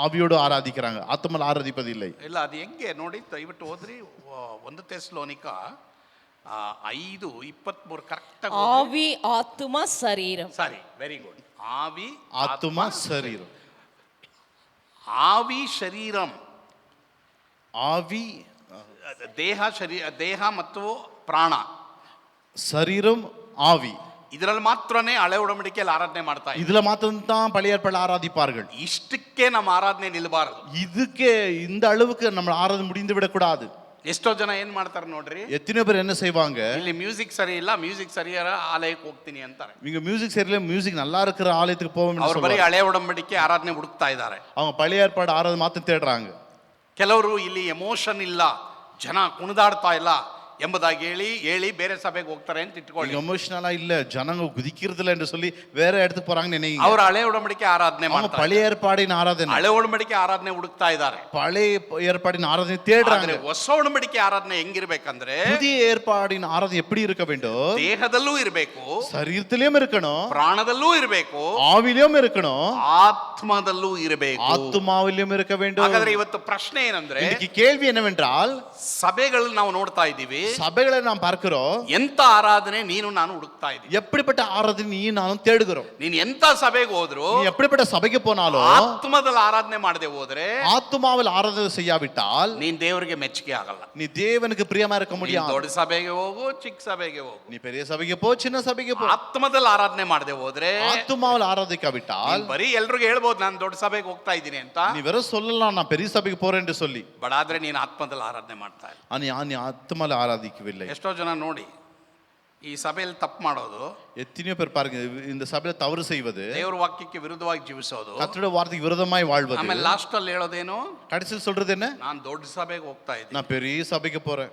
ஆவியோடு ஆராதிக்கிறாங்க, ஆத்மால ஆராதிப்பதில்லை. ಇಲ್ಲ, ಅದು ಹೆಂಗೆ ನೋಡಿ, ದಯವಿಟ್ಟು ಓದ್ರಿ. 1 ತೆಸಲೋನಿಕ 5:23 ಕರೆಕ್ಟ್. ஆவி ஆத்துமா சரீரம். ಸರಿ, ವೆರಿ ಗುಡ್. ಆವಿ, ஆத்மா சரீரம். ಆವಿ ಶರೀರಂ, ஆவி ದೇಹ ಮತ್ತು ಪ್ರಾಣ, சரீரம் ஆவி, ಇದರಲ್ಲಿ ಮಾತ್ರನೇ ಹಳೆ ಒಡಂಬಡಿಕೆಯಲ್ಲಿ ಆರಾಧನೆ ಮಾಡ್ತಾ ಇದ್ದಾರೆ. இதுல மாத்திரம் தான் பழைய ஏற்பாடு ஆராதிப்பார்கள். ಇಷ್ಟಕ್ಕೆ ನಮ್ಮ ಆರಾಧನೆ ನಿಲ್ಬಾರದು. இதுக்கே இந்த அளவுக்கு நம்ம ஆராதனை முடிந்து விடக்கூடாது. ಎಷ್ಟೋ ಜನ ಏನ್ ಮಾಡ್ತಾರೆ ನೋಡ್ರಿ, எத்தனை பேர் என்ன செய்வாங்க, ಇಲ್ಲಿ ಮ್ಯೂಸಿಕ್ ಸರಿ ಇಲ್ಲ, ಮ್ಯೂಸಿಕ್ ಸರಿಯಾರ ಆಲಯಕ್ಕೆ ಹೋಗ್ತೀನಿ ಅಂತಾರೆ. இங்க மியூசிக் சரியில்லை, மியூசிக் நல்லா இருக்கிற ஆலயத்துக்கு போவோம். ಅವ್ರು ಬರೀ ಹಳೆ ಒಡಂಬಡಿಕೆ ಆರಾಧನೆ ಹುಡುಕ್ತಾ ಇದ್ದಾರೆ. அவங்க பழைய ஏற்பாடு ஆராதனை மாத்திரம் தேடுறாங்க. ಕೆಲವರು ಇಲ್ಲಿ ಎಮೋಷನ್ ಇಲ್ಲ, ಜನ ಕುಣಿದಾಡ್ತಾ ಇಲ್ಲ ಎಂಬುದಾಗಿ ಹೇಳಿ ಬೇರೆ ಸಭೆಗೆ ಹೋಗ್ತಾರೆ ಅಂತ ಇಟ್ಕೊಳ್ಳಿ. எமோஷனலா இல்ல, ஜனங்க குதிக்கிறதுல என்று சொல்லி வேற இடத்துக்கு போறாங்கன்னு நினைக்கிறீங்க. ಅವರು ಹಳೆ ಒಡಂಬಡಿಕೆ ಆರಾಧನೆ ಮಾಡ್ತಾರೆ, பழைய ஏற்பாடின் ஆராதனை, ಹಳೆ ಒಡಂಬಡಿಕೆ ಆರಾಧನೆ ಹುಡುಕ್ತಾ ಇದ್ದಾರೆ, பழைய ஏற்பாடின் ஆராதனை தேடுறாங்க. ಹೊಸ ಒಡಂಬಡಿಕೆ ಆರಾಧನೆ ಹೆಂಗಿರ್ಬೇಕಂದ್ರೆ, புதிய ஏற்பாடின் ஆராதனை எப்படி இருக்க வேண்டும்? ದೇಹದಲ್ಲೂ ಇರಬೇಕು, சரீரத்திலும் இருக்கணும், ಪ್ರಾಣದಲ್ಲೂ ಇರಬೇಕು, ஆவிலும் இருக்கணும், ಆತ್ಮದಲ್ಲೂ ಇರಬೇಕು, ஆத்துமாவிலும் இருக்க வேண்டும். ಹಾಗಾದ್ರೆ ಇವತ್ತು ಪ್ರಶ್ನೆ ಏನಂದ್ರೆ, இன்னைக்கு கேள்வி என்னவென்றால், ಸಭೆಗಳು ನಾವು ನೋಡ್ತಾ ಇದ್ದೀವಿ, சபைகளை நாம் பார்க்கிறோம், ಎಂತ ಆರಾಧನೆ ನೀನು ನಾನು ಹುಡುಕ್ತಾ ಇದ್ದೀವಿ. எப்படிப்பட்ட ஆராதனை நீ நானும் தேடுகிறோம். ನೀನ್ ಎಂತ ಸಭೆಗೆ ಹೋದ್ರು, நீ எப்படிப்பட்ட சபைக்கு போனாலும் ಆತ್ಮದಲ್ಲಿ ಆರಾಧನೆ ಮಾಡದೆ ಹೋದ್ರೆ, ஆத்துமாவில் ஆராதனை செய்யாவிட்டால் ನೀನ್ ದೇವರಿಗೆ ಮೆಚ್ಚುಗೆ ಆಗಲ್ಲ. நீ தேவனுக்கு பிரியமா இருக்க ನೀನ್ முடியாது. ದೊಡ್ಡ ಸಭೆಗೆ ಹೋಗು, ಚಿಕ್ಕ ಸಭೆಗೆ ಹೋಗು, நீ பெரிய சபைக்கு போ, சின்ன சபைக்கு போ, ಆತ್ಮದಲ್ಲಿ ಆರಾಧನೆ ಮಾಡದೆ ಹೋದ್ರೆ, ஆத்துமாவில் ஆராதிக்காவிட்டால் ಬರೀ ಎಲ್ರಿಗೂ ಹೇಳ್ಬೋದು ನಾನು ದೊಡ್ಡ ಸಭೆಗೆ ಹೋಗ್ತಾ ಇದ್ದೀನಿ ಅಂತ, நீ வெறும் சொல்லலாம் நான் பெரிய சபைக்கு போறேன் என்று சொல்லி, ಬಟ್ ಆದ್ರೆ ನೀನು ಆತ್ಮದಲ್ಲಿ ಆರಾಧನೆ ಮಾಡ್ತಾ ಇಲ್ಲ. நீ ஆத்துமாவில் ஆராதிக்கவில்லை. ಎಷ್ಟೋ ಜನ ನೋಡಿ ಈ ಸಭೆಯಲ್ಲಿ ತಪ್ಪು ಮಾಡೋದು, எத்தனையோ பேர் பாருங்க, இந்த சபையில தவறு செய்வது, ದೇವರ ವಾಕ್ಯಕ್ಕೆ ವಿರುದ್ಧವಾಗಿ ಜೀವಿಸೋದು, கர்த்தருடைய வார்த்தைக்கு விரோதமாய் வாழ்வது, ಆಮೇಲೆ ಲಾಸ್ಟ್ ಅಲ್ಲಿ ಹೇಳೋದೇನು, கடைசியில் சொல்றது என்ன, ನಾನು ದೊಡ್ಡ ಸಭೆಗೆ ಹೋಗ್ತಾ ಇದ್ದೀನಿ, நான் பெரிய சபைக்கு போறேன்.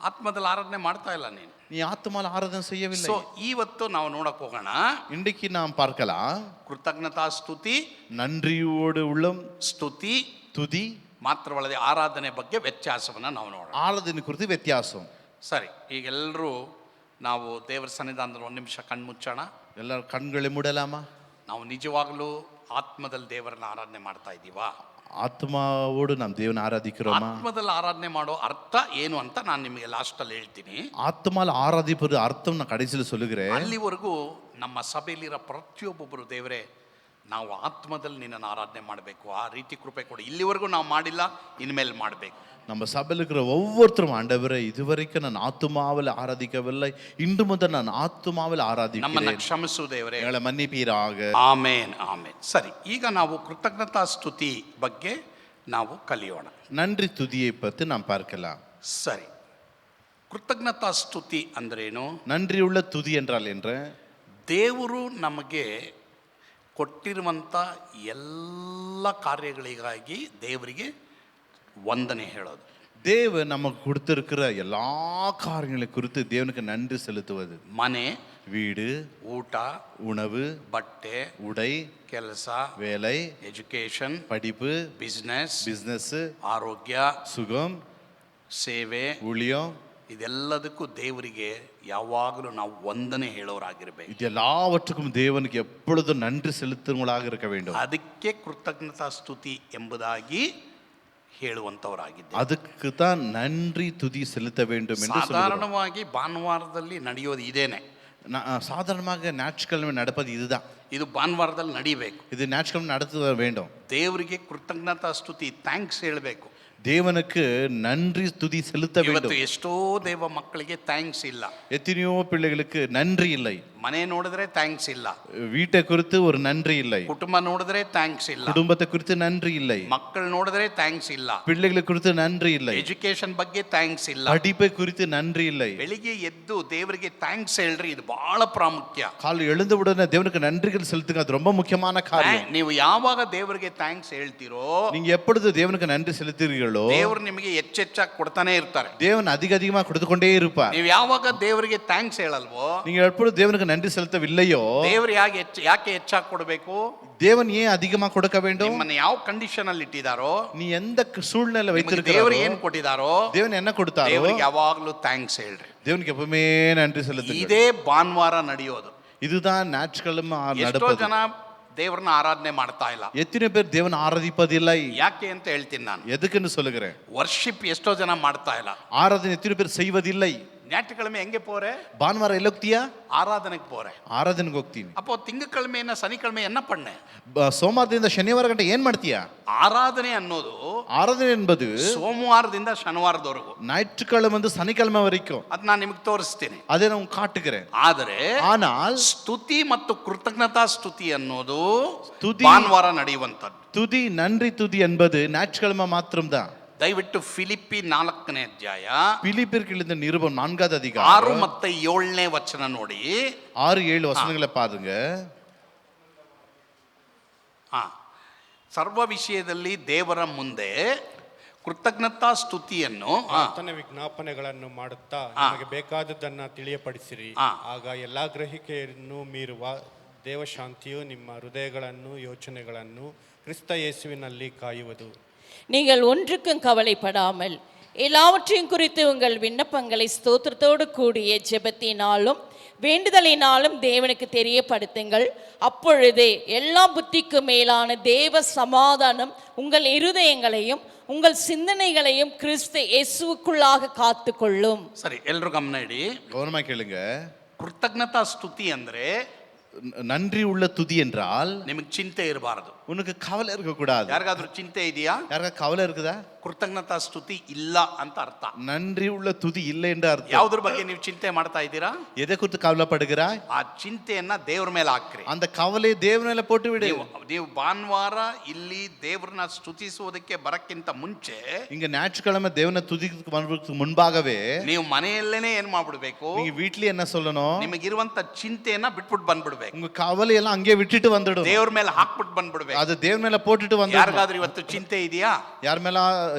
ಆತ್ಮದಲ್ಲಿ ಆರಾಧನೆ ಮಾಡ್ತಾ ಇಲ್ಲ ನೀನು. நீ ஆத்மால ஆராதனை செய்யவில்லை. ಸೊ ಇವತ್ತು ನಾವು ನೋಡಕ್ ಹೋಗೋಣ. இன்றைக்கு நாம் பார்க்கலாம் ಕೃತಜ್ಞತಾ ಸ್ತುತಿ, நன்றியோடு உள்ளம் ಸ್ತುತಿ துதி ಮಾತ್ರವಲ್ಲದೆ ಆರಾಧನೆ ಬಗ್ಗೆ ವ್ಯತ್ಯಾಸವನ್ನ ನಾವು ನೋಡೋಣ. ஆராதனை குறித்து வித்தியாசம். ಸರಿ, ಈಗ ಎಲ್ಲರೂ ನಾವು ದೇವರ ಸನ್ನಿಧಾನದಲ್ಲಿ ಒಂದು ನಿಮಿಷ ಕಣ್ಮುಚ್ಚೋಣ. எல்லாரும் கண்களை மூடலாமா? ನಾವು ನಿಜವಾಗ್ಲೂ ಆತ್ಮದಲ್ಲಿ ದೇವರನ್ನ ಆರಾಧನೆ ಮಾಡ್ತಾ ಇದ್ದೀವಾ? ஆத்மாவோடு நாம் தேவனை ஆராதிக்கிறோமா? ಆತ್ಮದಲ್ಲಿ ಆರಾಧನೆ ಮಾಡೋ ಅರ್ಥ ಏನು ಅಂತ ನಾನು ನಿಮಗೆ ಲಾಸ್ಟ್ ಅಲ್ಲಿ ಹೇಳ್ತೀನಿ. ஆத்மால ஆராதிப்பது அர்த்தம் நான் கடைசியில் சொல்லுகிறேன். ಅಲ್ಲಿವರೆಗೂ ನಮ್ಮ ಸಭೆಯಲ್ಲಿರೋ ಪ್ರತಿಯೊಬ್ಬೊಬ್ಬರು ದೇವರೇ ನಾವು ಆತ್ಮದಲ್ಲಿ ನಿನ್ನನ್ನು ಆರಾಧನೆ ಮಾಡಬೇಕು, ಆ ರೀತಿ ಕೃಪೆ ಕೊಡಿ. ಇಲ್ಲಿವರೆಗೂ ನಾವು ಮಾಡಿಲ್ಲ, ಇನ್ಮೇಲೆ ಮಾಡಬೇಕು. நம்ம சபையில் இருக்கிற ஒவ்வொருத்தரும் ஆண்டவரை இதுவரைக்கும் நான் ஆத்துமாவில் ஆராதிக்கவில்லை, இன்று முதல் நான் ஆத்துமாவில் ನಮ್ಮನ್ನ ஆராதிக்கிறேன், ಕ್ಷಮಿಸು ದೇವರೇ. எங்களை மன்னிப்பீராக. ಆಮೇನ್ ಆಮೇನ್. ಸರಿ, ಈಗ ನಾವು ಕೃತಜ್ಞತಾ ಸ್ತುತಿ ಬಗ್ಗೆ ನಾವು ಕಲಿಯೋಣ. நன்றி துதியை பற்றி நாம் பார்க்கலாம். ಸರಿ, ಕೃತಜ್ಞತಾ ಸ್ತುತಿ ಅಂದ್ರೇನು? நன்றியுள்ள துதி என்றால் என்ன? ದೇವರು ನಮಗೆ ಕೊಟ್ಟಿರುವಂಥ ಎಲ್ಲ ಕಾರ್ಯಗಳಿಗಾಗಿ ದೇವರಿಗೆ ವಂದನೆ ಹೇಳೋದು. தேவன் நமக்கு கொடுத்திருக்கிற எல்லா காரியங்களை குறித்து தேவனுக்கு நன்றி செலுத்துவது. ಮನೆ, வீடு, ಊಟ, உணவு, ಬಟ್ಟೆ, உடை, ಕೆಲಸ, வேலை, ಎಜುಕೇಶನ್, படிப்பு, ಬಿಸ್ನೆಸ್, பிசினஸ், ಆರೋಗ್ಯ, சுகம், ಸೇವೆ, ஊழியம், ಇದೆಲ್ಲದಕ್ಕೂ ದೇವರಿಗೆ ಯಾವಾಗಲೂ ನಾವು ವಂದನೆ ಹೇಳೋರಾಗಿರ್ಬೇಕು. இது எல்லாவற்றுக்கும் தேவனுக்கு எப்பொழுதும் நன்றி செலுத்துவங்களாக இருக்க வேண்டும். ಅದಕ್ಕೆ ಕೃತಜ್ಞತಾ ಸ್ತುತಿ ಎಂಬುದಾಗಿ ಹೇಳುವಂಥವರಾಗಿದ್ದೆ. அதுக்கு தான் நன்றி துதி செலுத்த வேண்டும் என்று சொல்லுகிறோம். ಸಾಧಾರಣವಾಗಿ ಭಾನುವಾರದಲ್ಲಿ ನಡೆಯೋದು ಇದೇನೆ. சாதாரணமாக ஞாயிற்றுக்கிழமை நடப்பது இதுதான். ಇದು ಭಾನುವಾರದಲ್ಲಿ ನಡಿಬೇಕು. இது ஞாயிற்றுக்கிழமை நடத்த வேண்டும். ದೇವರಿಗೆ ಕೃತಜ್ಞತಾ ಸ್ತುತಿ, ಥ್ಯಾಂಕ್ಸ್ ಹೇಳಬೇಕು. தேவனுக்கு நன்றி துதி செலுத்த ಇವತ್ತು வேண்டும். ಎಷ್ಟೋ ದೇವ ಮಕ್ಕಳಿಗೆ ಥ್ಯಾಂಕ್ಸ್ ಇಲ್ಲ. எத்தனையோ பிள்ளைகளுக்கு நன்றி இல்லை. ಮನೆ ನೋಡಿದ್ರೆ ಥ್ಯಾಂಕ್ಸ್ ಇಲ್ಲ. வீட்டை குறித்து ஒரு நன்றி இல்லை. ಕುಟುಂಬ ನೋಡಿದ್ರೆ ಥ್ಯಾಂಕ್ಸ್ ಇಲ್ಲ. குடும்பத்தை குறித்து நன்றி இல்லை. ಮಕ್ಕಳು ನೋಡಿದ್ರೆ ಥ್ಯಾಂಕ್ಸ್ ಇಲ್ಲ. பிள்ளைகளை குறித்து நன்றி இல்லை. ಎಜುಕೇಶನ್ ಬಗ್ಗೆ ಥ್ಯಾಂಕ್ಸ್ ಇಲ್ಲ. படிப்பை குறித்து நன்றி இல்லை. ಬೆಳಿಗ್ಗೆ ಎದ್ದು ದೇವರಿಗೆ ಥ್ಯಾಂಕ್ಸ್ ಹೇಳ್ರಿ, ಇದು ಬಹಳ ಪ್ರಾಮುಖ್ಯ. காலை எழுந்தவுடனே தேவனுக்கு நன்றிகள் செலுத்துங்க, அது ரொம்ப முக்கியமான காரியம். ನೀವು ಯಾವಾಗ ದೇವರಿಗೆ ಥ್ಯಾಂಕ್ಸ್ ಹೇಳ್ತೀರೋ நீங்க எப்பொழுது தேவனுக்கு நன்றி செலுத்துகிறீர்களோ ದೇವರು ನಿಮಗೆ ಹೆಚ್ಚೆಚ್ಚಾಗಿ ಕೊಡ್ತಾನೆ ಇರ್ತಾರೆ. தேவன் அதிக அதிகமா கொடுத்து கொண்டே இருப்பார். ನೀವು ಯಾವಾಗ ದೇವರಿಗೆ ಥ್ಯಾಂಕ್ಸ್ ಹೇಳಲ್ವೋ, நீங்க எப்பொழுது தேவனுக்கு நன்றி செலுத்தவில்லையோ ದೇವರು ಯಾಕೆ ಹೆಚ್ಚಾಗಿ ಕೊಡಬೇಕು? தேவன் ஏன் அதிகமா கொடுக்க வேண்டும்? ನಿಮ್ಮನ್ನ ಯಾವ ಕಂಡೀಷನ್ ಅಲ್ಲಿ ಇಟ್ಟಿದಾರೋ, நீ எந்த சூழ்நிலை ದೇವರು வைத்திருக்கிறாரோ, ಏನ್ ಕೊಟ್ಟಿದಾರೋ, தேவன் என்ன கொடுத்தாரோ ದೇವರಿಗೆ ಯಾವಾಗ್ಲೂ ಥ್ಯಾಂಕ್ಸ್ ಹೇಳ್ರಿ. தேவனுக்கு எப்பவுமே நன்றி செலுத்துங்க. ಇದೇ ಭಾನುವಾರ ನಡೆಯೋದು. இதுதான் ஞாயிற்றுக்கிழமை ಎಷ್ಟೋ நடப்பது. ಜನ ದೇವರನ್ನ ಆರಾಧನೆ ಮಾಡ್ತಾ ಇಲ್ಲ. எத்தனை பேர் தேவன் ஆராதிப்பதில்லை? ಯಾಕೆ ಅಂತ ಹೇಳ್ತೀನಿ ನಾನು. எதுக்குன்னு சொல்லுகிறேன். ವರ್ಷಿಪ್ ಎಷ್ಟೋ ಜನ ಮಾಡ್ತಾ ಇಲ್ಲ. ஆராதனை எத்தனை பேர் செய்வதில்லை? ஞாயிற்றுக்கிழமை எங்கே போறே? ಭಾನುವಾರ ಎಲ್ಲಿ ಹೋಗ್ತೀಯಾ? ಆರಾಧನೆಗೆ போறே. ಆರಾಧನೆಗೆ ಹೋಗ್ತೀನಿ. அப்போ ತಿಂಗಳಕ್ಕಿழமைನ ಸನಿಕಿழமை என்ன பண்ணೆ? ಸೋಮವಾರದಿಂದ ಶನಿವಾರ ಗಂಟೆ ಏನ್ ಮಾಡ್ತೀಯಾ? ಆರಾಧನೆ ಅನ್ನೋದು, ಆರಾಧನೆ ಎಂಬುದು ಸೋಮವಾರದಿಂದ ಶನಿವಾರದವರೆಗೂ, ஞாயிற்றுக்கிழமை வந்து சனிக்கிழமை வரைக்கும். ಅದು ನಾನು ನಿಮಗೆ ತೋರಿಸ್ತೀನಿ. ಅದೇ ನಾವು ಕಾಟುகிறேன். ಆದರೆ ஆனால் ಸ್ತುತಿ ಮತ್ತು ಕೃತಜ್ಞತಾ ಸ್ತುತಿ ಅನ್ನೋದು ಸ್ತುತಿ- ಭಾನುವಾರ ನಡೆಯುವಂಥದ್ದು. துதி நன்றி துதி என்பது ஞாயிற்றுக்கிழமை மாத்திரம்தான். ದಯವಿಟ್ಟು ಫಿಲಿಪ್ಪಿ 4ನೇ ಅಧ್ಯಾಯ பிலிப்பியருக்கு எழுதின நிருபம் 4வது 6 அதிகாரம் ಮತ್ತು 7ನೇ ವಚನ ನೋಡಿ. 6-7 ವಚನங்களை பாருங்க. ಸರ್ವ ವಿಷಯದಲ್ಲಿ ದೇವರ ಮುಂದೆ ಕೃತಜ್ಞತಾ ಸ್ತುತಿಯನ್ನು ಪ್ರಾರ್ಥನೆ ವಿಜ್ಞಾಪನೆಗಳನ್ನು ಮಾಡುತ್ತಾ ನಿಮಗೆ ಬೇಕಾದದ್ದನ್ನು ತಿಳಿಯಪಡಿಸಿರಿ. ಆಗ ಎಲ್ಲಾ ಗ್ರಹಿಕೆಯನ್ನು ಮೀರುವ ದೇವಶಾಂತಿಯು ನಿಮ್ಮ ಹೃದಯಗಳನ್ನು ಯೋಚನೆಗಳನ್ನು ಕ್ರಿಸ್ತ ಯೇಸುವಿನಲ್ಲಿ ಕಾಯುವುದು. நீங்கள் ஒன்றுக்கும் கவலைப்படாமல் எல்லாவற்றையும் குறித்து உங்கள் விண்ணப்பங்களை ஸ்தோத்திரத்தோடு கூடிய ஜெபத்தினாலும் வேண்டுதலினாலும் தேவனுக்கு தெரியப்படுத்துங்கள். அப்பொழுது எல்லா புத்திக்கும் மேலான தேவ சமாதானம் உங்கள் இருதயங்களையும் உங்கள் சிந்தனைகளையும் கிறிஸ்து இயேசுவுக்குள்ளாக காத்துக்கொள்ளும். ಸರಿ, ಎಲ್ರು ಗಮನ ಇಡಿ. கவனமா கேளுங்க. ಕೃತಜ್ಞತಾ ಸ್ತುತಿ ಅಂದ್ರೆ நன்றி உள்ள துதி என்றால் ನಿಮಗೆ ಚಿಂತೆ ಇರಬಾರದು. உனக்கு கவலை இருக்க கூடாது. ಯಾರಿಗಾದ್ರೂ ಚಿಂತೆ ಇದೆಯಾ? யாருக்கா கவலை இருக்குதா? ಕೃತಜ್ಞತಾ ಸ್ತುತಿ ಇಲ್ಲ ಅಂತ ಅರ್ಥ. நன்றி உள்ள துதி இல்லை என்று அர்த்தம். ಯಾವುದ್ರ ಬಗ್ಗೆ ನೀವು ಚಿಂತೆ ಮಾಡ್ತಾ ಇದ್ದೀರಾ? எதை குறித்து கவலைப்படுகிறாய்? ಆ ಚಿಂತೆಯನ್ನ ದೇವ್ರ ಮೇಲೆ ಹಾಕ್ರಿ. அந்த கவலை தேவன் மேல போட்டு விடு. ನೀವು ಭಾನುವಾರ ಇಲ್ಲಿ ದೇವ್ರನ್ನ ಸ್ತುತಿಸುವುದಕ್ಕೆ ಬರಕ್ಕಿಂತ ಮುಂಚೆ, இங்க ஞாயிற்றுக்கிழமை தேவனை துதிக்கு முன்பாகவே ನೀವು ಮನೆಯಲ್ಲೇನೆ ಏನ್ ಮಾಡ್ಬಿಡ್ಬೇಕು? நீங்க வீட்லயே என்ன சொல்லணும்? ನಿಮಗಿರುವಂತ ಚಿಂತೆಯನ್ನ ಬಿಟ್ಬಿಟ್ಟು ಬಂದ್ಬಿಡ್ಬೇಕು. உங்க கவலை எல்லாம் அங்கே விட்டுட்டு வந்துடும். ದೇವ್ರ ಮೇಲೆ ಹಾಕ್ಬಿಟ್ಟು ಬಂದ್ಬಿಡ್ಬೇಕು. அது தேவன் மேல போட்டுட்டு வந்து. ಯಾರಿಗಾದ್ರೂ ಇವತ್ತು ಚಿಂತೆ ಇದೆಯಾ? யார் மேல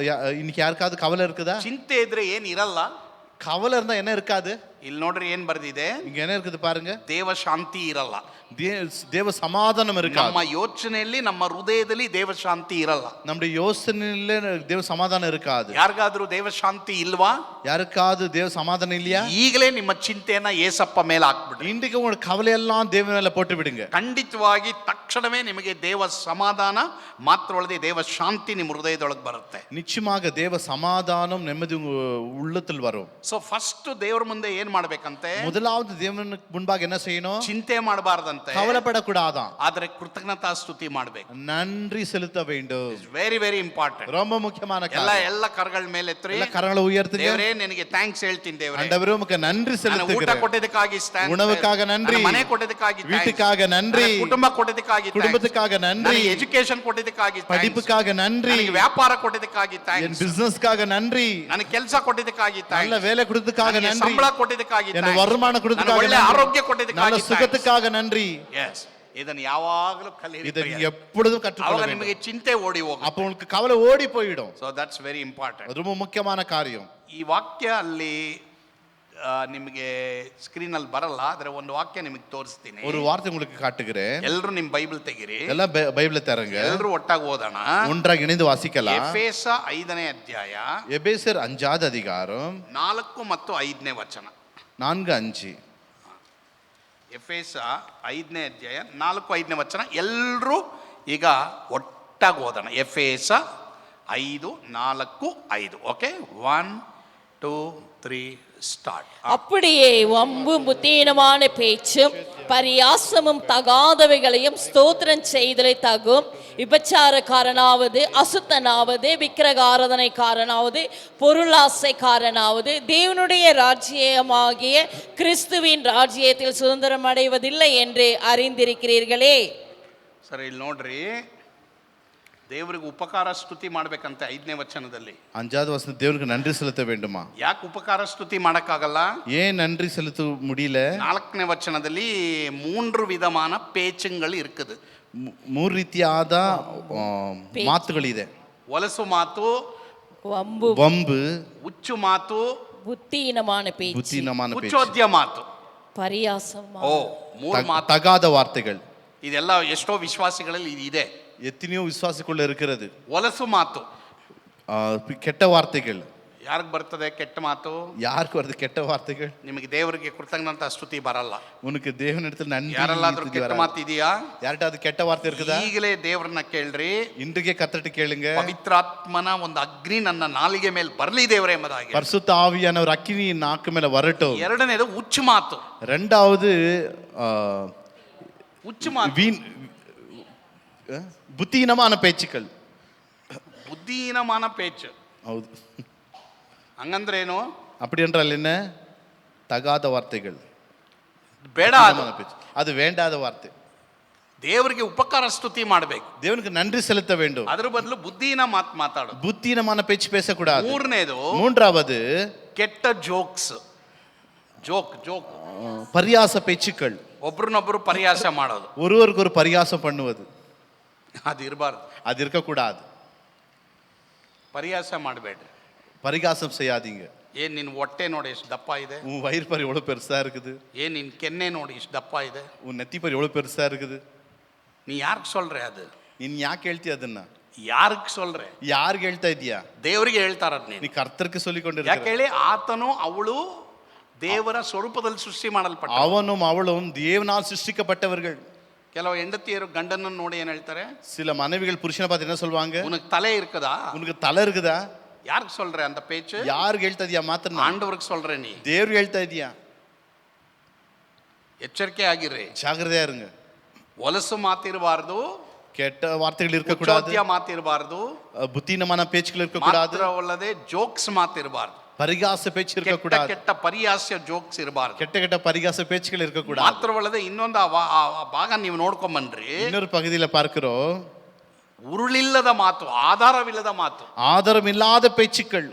இன்னைக்கு யாருக்காவது கவலை இருக்குதா? ಚಿಂತೆ ಇದ್ರೆ ಏನ್ ಇರಲ್ಲ. கவலை இருந்தா என்ன இருக்காது? ಇಲ್ಲಿ ನೋಡ್ರಿ ಏನ್ ಬರ್ದಿದೆ, இங்க என்ன இருக்குது பாருங்க, ದೇವ ಶಾಂತಿ ಇರಲ್ಲ. தேவ சமாதானம் இருக்காது. ನಮ್ಮ ಯೋಚನೆಯಲ್ಲಿ ನಮ್ಮ ಹೃದಯದಲ್ಲಿ ದೇವ ಶಾಂತಿ ಇರಲ್ಲ. நம்முடைய யோசனையில தேவ சமாதானம் இருக்காது. ಯಾರಿಗಾದ್ರೂ ದೇವ ಶಾಂತಿ ಇಲ್ವಾ? யாருக்காவது தேவ சமாதானம் இல்லையா? ಈಗಲೇ ನಿಮ್ಮ ಚಿಂತೆಯನ್ನ ಏಸಪ್ಪ ಮೇಲೆ ಹಾಕ್ಬಿಡ್ರಿ. இன்றைக்கு உங்க கவலை எல்லாம் தேவன் மேல போட்டு விடுங்க. ಖಂಡಿತವಾಗಿ ತಕ್ಷಣವೇ ನಿಮಗೆ ದೇವ ಸಮಾಧಾನ ಮಾತ್ರವಲ್ಲದೆ ದೇವ ಶಾಂತಿ ನಿಮ್ಮ ಹೃದಯದೊಳಗೆ ಬರುತ್ತೆ. நிச்சயமாக தேவ சமாதானம் ನೆಮ್ಮದಿ உங்க உள்ளத்தில் வரும். ಸೊ ಫಸ್ಟ್ ದೇವರ ಮುಂದೆ ಏನ್ ಮಾಡ್ಬೇಕಂತೆ? முதலாவது தேவனுக்கு முன்பாக என்ன செய்யணும்? ಚಿಂತೆ ಮಾಡಬಾರ್ದಂತೆ, கவலைப்படக்கூடாதான், ಆದ್ರೆ ಕೃತಜ್ಞತಾ ಸ್ತುತಿ ಮಾಡ್ಬೇಕು. நன்றி செலுத்த வேண்டும். Very very important. ரொம்ப முக்கியமான ಎಲ್ಲ காரியம். ಎಲ್ಲ ಕರಗಳ ಮೇಲೆ ಎತ್ರಿ, ಎಲ್ಲ ಕರங்களை உயர்த்துங்க. ದೇವರೇ ನಿನಗೆ ಥ್ಯಾಂಕ್ಸ್ ಹೇಳ್ತೀನಿ. ದೇವರೇ ஆண்டவரே உமக்கு நன்றி ಊಟ செலுத்துகிறேன். ಕೊಟ್ಟಿದ್ದಕ್ಕಾಗಿ உணவுக்காக நன்றி, ಮನೆ ಕೊಟ್ಟಿದ್ದಕ್ಕಾಗಿ வீட்டுக்காக நன்றி, ಕುಟುಂಬ ಕೊಟ್ಟಿದ್ದಕ್ಕಾಗಿ குடும்பத்துக்காக நன்றி, ಎಜುಕೇಶನ್ ಕೊಟ್ಟಿದ್ದಕ್ಕಾಗಿ படிப்புக்காக நன்றி, ವ್ಯಾಪಾರ ಕೊಟ್ಟಿದ್ದಕ್ಕಾಗಿ என் ಥ್ಯಾಂಕ್ಸ್, பிசினஸ்க்காக நன்றி, ನನಗೆ ಕೆಲಸ ಕೊಟ್ಟಿದ್ದಕ್ಕಾಗಿ நல்ல ಥ್ಯಾಂಕ್ಸ್, வேலை கொடுத்ததுக்காக நன்றி, ಸಂಬಳ ಕೊಟ್ಟಿದ್ದಕ್ಕಾಗಿ என் thanks. வருமானம் ನನಗೆ கொடுத்ததுக்காக ಒಳ್ಳೆ நன்றி, ಆರೋಗ್ಯ நல்ல ಕೊಟ್ಟಿದ್ದಕ್ಕಾಗಿ சுகத்துக்காக நன்றி. ಎಸ್ ಇದನ್ನು ಯಾವಾಗಲೂ இதை ಕಲಿಯಿರಿ. நீங்க எப்பொழுதும் ಅವಾಗ கற்றுக்கொள்ள ನಿಮಗೆ வேண்டும். ಚಿಂತೆ ಓಡಿ ಹೋಗುತ್ತೆ. அப்போ உங்களுக்கு கவலை ஓடி போயிடும். So that's very important. அது ரொம்ப முக்கியமான காரியம். ಈ ವಾಕ್ಯ ಅಲ್ಲಿ ನಿಮಗೆ ಸ್ಕ್ರೀನ್ ಅಲ್ಲಿ ಬರಲ್ಲ, ಆದ್ರೆ ಒಂದು ವಾಕ್ಯ ನಿಮಗೆ ತೋರಿಸ್ತೀನಿ. ஒரு வார்த்தை உங்களுக்கு காட்டுகிறேன். ಎಲ್ಲರೂ ನಿಮ್ ಬೈಬಲ್ ತೆಗಿರಿ, எல்லாம் பைபிளை தரங்க, ಎಲ್ಲರೂ ಒಟ್ಟಾಗಿ ಓದೋಣ. ஒன்றாக இணைந்து வாசிக்கலாம். ಎಫೆಸ 5ನೇ ಅಧ್ಯಾಯ எபேசியர் 5வது அதிகாரம் 4 ಮತ್ತು 5ನೇ ವಚನ. 4-5. ಎಫೆಸ 5ನೇ ಅಧ್ಯಾಯ 4-5ನೇ ವಚನ. ಎಲ್ಲರೂ ಈಗ ಒಟ್ಟಾಗಿ ಓದೋಣ. ಎಫೆಸ 5:4-5. Okay, 1 2 3 start. அப்படியே வம்பும் புத்தீனமான பேச்சும் பரியாசமும் தகாதவைகளையும் ஸ்தோத்திரம் செய்தலை தகும். விபச்சாரக்காரனாவது, அசுத்தனாவது, விக்கிரகாராதனைக்காரனாவது, பொருளாசைக்காரனாவது தேவனுடைய ராஜ்யமாகிய கிறிஸ்துவின் ராஜ்யத்தில் சுதந்திரம் அடைவதில்லை என்று அறிந்திருக்கிறீர்களே. ಸರಿ, ಇಲ್ಲಿ ನೋಡ್ರಿ, ದೇವರಿಗೆ ಉಪಕಾರ ಸ್ತುತಿ ಮಾಡ್ಬೇಕಂತ 5ನೇ ವಚನದಲ್ಲಿ. 5வது வசனம், தேவனுக்கு நன்றி செலுத்த வேண்டுமா? ಯಾಕೆ ಉಪಕಾರ ಸ್ತುತಿ ಮಾಡಕ್ಕಾಗಲ್ಲ? ஏன் நன்றி செலுத்த முடியல? 4ನೇ ವಚನದಲ್ಲಿ 3 ವಿಧமான பேச்சுங்கள் இருக்குது. 3 ರೀತಿಯಾದ ಮಾತುಗಳು ಇದೆ. ಒಲಸು ಮಾತು, வம்பு, வம்பு, ಹುಚ್ಚು ಮಾತು, புத்தீனமான பேச்சு, புத்தீனமான பேச்சு, ಹುಚ್ಚೋದ್ಯ ಮಾತು. பரியாசம். ಓ, 3 ಮಾತು. தகாத வார்த்தைகள். ಇದೆಲ್ಲ ಎಷ್ಟೋ ವಿಶ್ವಾಸಿಗಳಲ್ಲಿ ಇದೆ. எத்தனையோ விசுவாசிக்குள்ள இருக்கிறது. ಒಲಸು ಮಾತು, கெட்ட வார்த்தைகள். ಯಾರಿಗೆ ಬರ್ತದೆ ಕೆಟ್ಟ ಮಾತು? யாருக்கு வருது கெட்ட வார்த்தைகள்? ನಿಮಗೆ ದೇವರಿಗೆ ಕೃತಜ್ಞತಾ ಸ್ತುತಿ ಬರಲ್ಲ. உனக்கு தேவனிடத்தில் நன்றி. ಯಾರೆಲ್ಲಾದ್ರೂ ಕೆಟ್ಟ ಮಾತು ಇದೆಯಾ? யார்கிட்ட ಕೆಟ್ಟ வார்த்தை இருக்குதா? ಈಗಲೇ ದೇವರನ್ನ ಕೇಳ್ರಿ. இன்றைக்கே கர்த்தர்ட்ட ಕೇಳುங்க. ಪವಿತ್ರಾತ್ಮನ ಒಂದು ಅಗ್ನಿ ನನ್ನ ನಾಲಿಗೆ ಮೇಲೆ ಬರಲಿ ದೇವರೇ ಎಂಬುದಾಗಿ. பரிசுத்த ஆவியானவர் அக்கினி நாக்கு மேல வரட்டும். ಎರಡನೇದು ಹುಚ್ಚು ಮಾತು. ரெண்டாவது ಹುಚ್ಚು ಮಾತು, புத்தீனமான பேச்சுக்கள். ಬುದ್ಧಿಹೀನமான பேச்சு. ಹೌದು. ಹಂಗಂದ್ರೇನು? அப்படி என்றால் என்ன? தகாத வார்த்தைகள், ಬೇಡ ಅದು. பேச்சு. அது வேண்டாத வார்த்தை. ದೇವರಿಗೆ ಉಪಕಾರ ಸ್ತುತಿ ಮಾಡಬೇಕು, தேவனுக்கு நன்றி செலுத்த வேண்டும். ಅದ್ರ ಬದಲು ಬುದ್ಧಿಹೀನ ಮಾತು ಮಾತಾಡೋದು. புத்தீனமான பேச்சு பேசக்கூடாது. ಮೂರನೇದು மூன்றாவது ಕೆಟ್ಟ ಜೋಕ್ಸ್. ಜೋಕ್ பரியாச பேச்சுக்கள். ಒಬ್ರನ್ನೊಬ್ರು ಪರಿಹಾಸ ಮಾಡೋದು, ஒருவருக்கு ஒரு பரியாசம் பண்ணுவது. ಅದು ಇರಬಾರ್ದು. அது இருக்கக்கூடாது. ಪರಿಹಾಸ ಮಾಡಬೇಡ್ರಿ. பரிகாசம் செய்யாதீங்க. ಏನ್ ನಿನ್ ಹೊಟ್ಟೆ ನೋಡಿ ಎಷ್ಟು ದಪ್ಪ ಇದೆ, உன் வயிறு பாரு எவ்வளவு பெருசா இருக்குது, ಏನ್ ನಿನ್ ಕೆನ್ನೆ ನೋಡಿ ಇಷ್ಟು ದಪ್ಪ ಇದೆ, உன் நெத்தி பாரு எவ்வளவு பெருசா இருக்குது. ನೀ ಯಾರಿಗೆ ಸೊಲ್ರೆ? ಅದು ನೀನ್ ಯಾಕೆ ಹೇಳ್ತೀಯ ಅದನ್ನ? ಯಾರಿಗೆ ಸೊಲ್ರೆ? ಯಾರಿಗೆ ಹೇಳ್ತಾ ಇದೀಯಾ? ದೇವರಿಗೆ ಹೇಳ್ತಾರದ್ ನೀ ನೀನು. ಕರ್ತರ್ಗೆ ಯಾಕೆ சொல்லிக்கொண்டிருக்க. ಹೇಳಿ, ಆತನು ಅವಳು ದೇವರ ಸ್ವರೂಪದಲ್ಲಿ ಸೃಷ್ಟಿ ಮಾಡಲ್ಪಟ್ಟ. அவனும் அவளும் தேவனால் சிருஷ்டிக்கப்பட்டவர்கள். ಕೆಲವು ಹೆಂಡತಿಯರು ಗಂಡನನ್ನು ನೋಡಿ ಏನ್ ಹೇಳ್ತಾರೆ? சில மனைவிகள் புருஷனை பார்த்து என்ன சொல்வாங்க? உனக்கு ತಲೆ இருக்குதா? உனக்கு தலை இருக்குதா? ಯಾರಿಗೆ ಸೊಲ್ರೆ ಅಂತ ಪೇಚು? யாருக்கு ಹೇಳ್ತಾ ಇದೀಯಾ ಮಾತನ್ನ? ಆಂಡವ್ರಿಗೆ ಸೊಲ್ರೆ ನೀ. ದೇವ್ರಿಗೆ ಹೇಳ್ತಾ ಇದೀಯಾ? ಎಚ್ಚರಿಕೆ ಆಗಿರ್ರಿ, ஜாகிரதையா இருங்க. ಒಲಸು ಮಾತಿರಬಾರ್ದು, கெட்ட வார்த்தைகள் இருக்கக்கூடாது, ಹುಚ್ಚೋದ್ಯ ಮಾತಿರಬಾರ್ದು, புத்தீனமான பேச்சுகள் இருக்கக்கூடாது, ಮಾತ್ರವಲ್ಲದೆ ಜೋಕ್ಸ್ ಮಾತಿರಬಾರ್ದು, பரிகாச பேச்சு ಕೆಟ್ಟ இருக்கக்கூடாது, ಕೆಟ್ಟ ಪರಿಹಾಸ್ಯ ಜೋಕ್ಸ್ ಇರಬಾರ್ದು. கெட்ட கெட்ட பரிகாச பேச்சுகள் இருக்கக்கூடாது. ಮಾತ್ರವಲ್ಲದೆ ಇನ್ನೊಂದು ಆ ಭಾಗ ನೀವು ನೋಡ್ಕೊಂಬನ್ರಿ. இன்னொரு பகுதியில பார்க்கிறோம், ಉರುಳಿಲ್ಲದ ಮಾತು, ಆಧಾರವಿಲ್ಲದ ಮಾತು, ஆதாரம் இல்லாத பேச்சுக்கள்.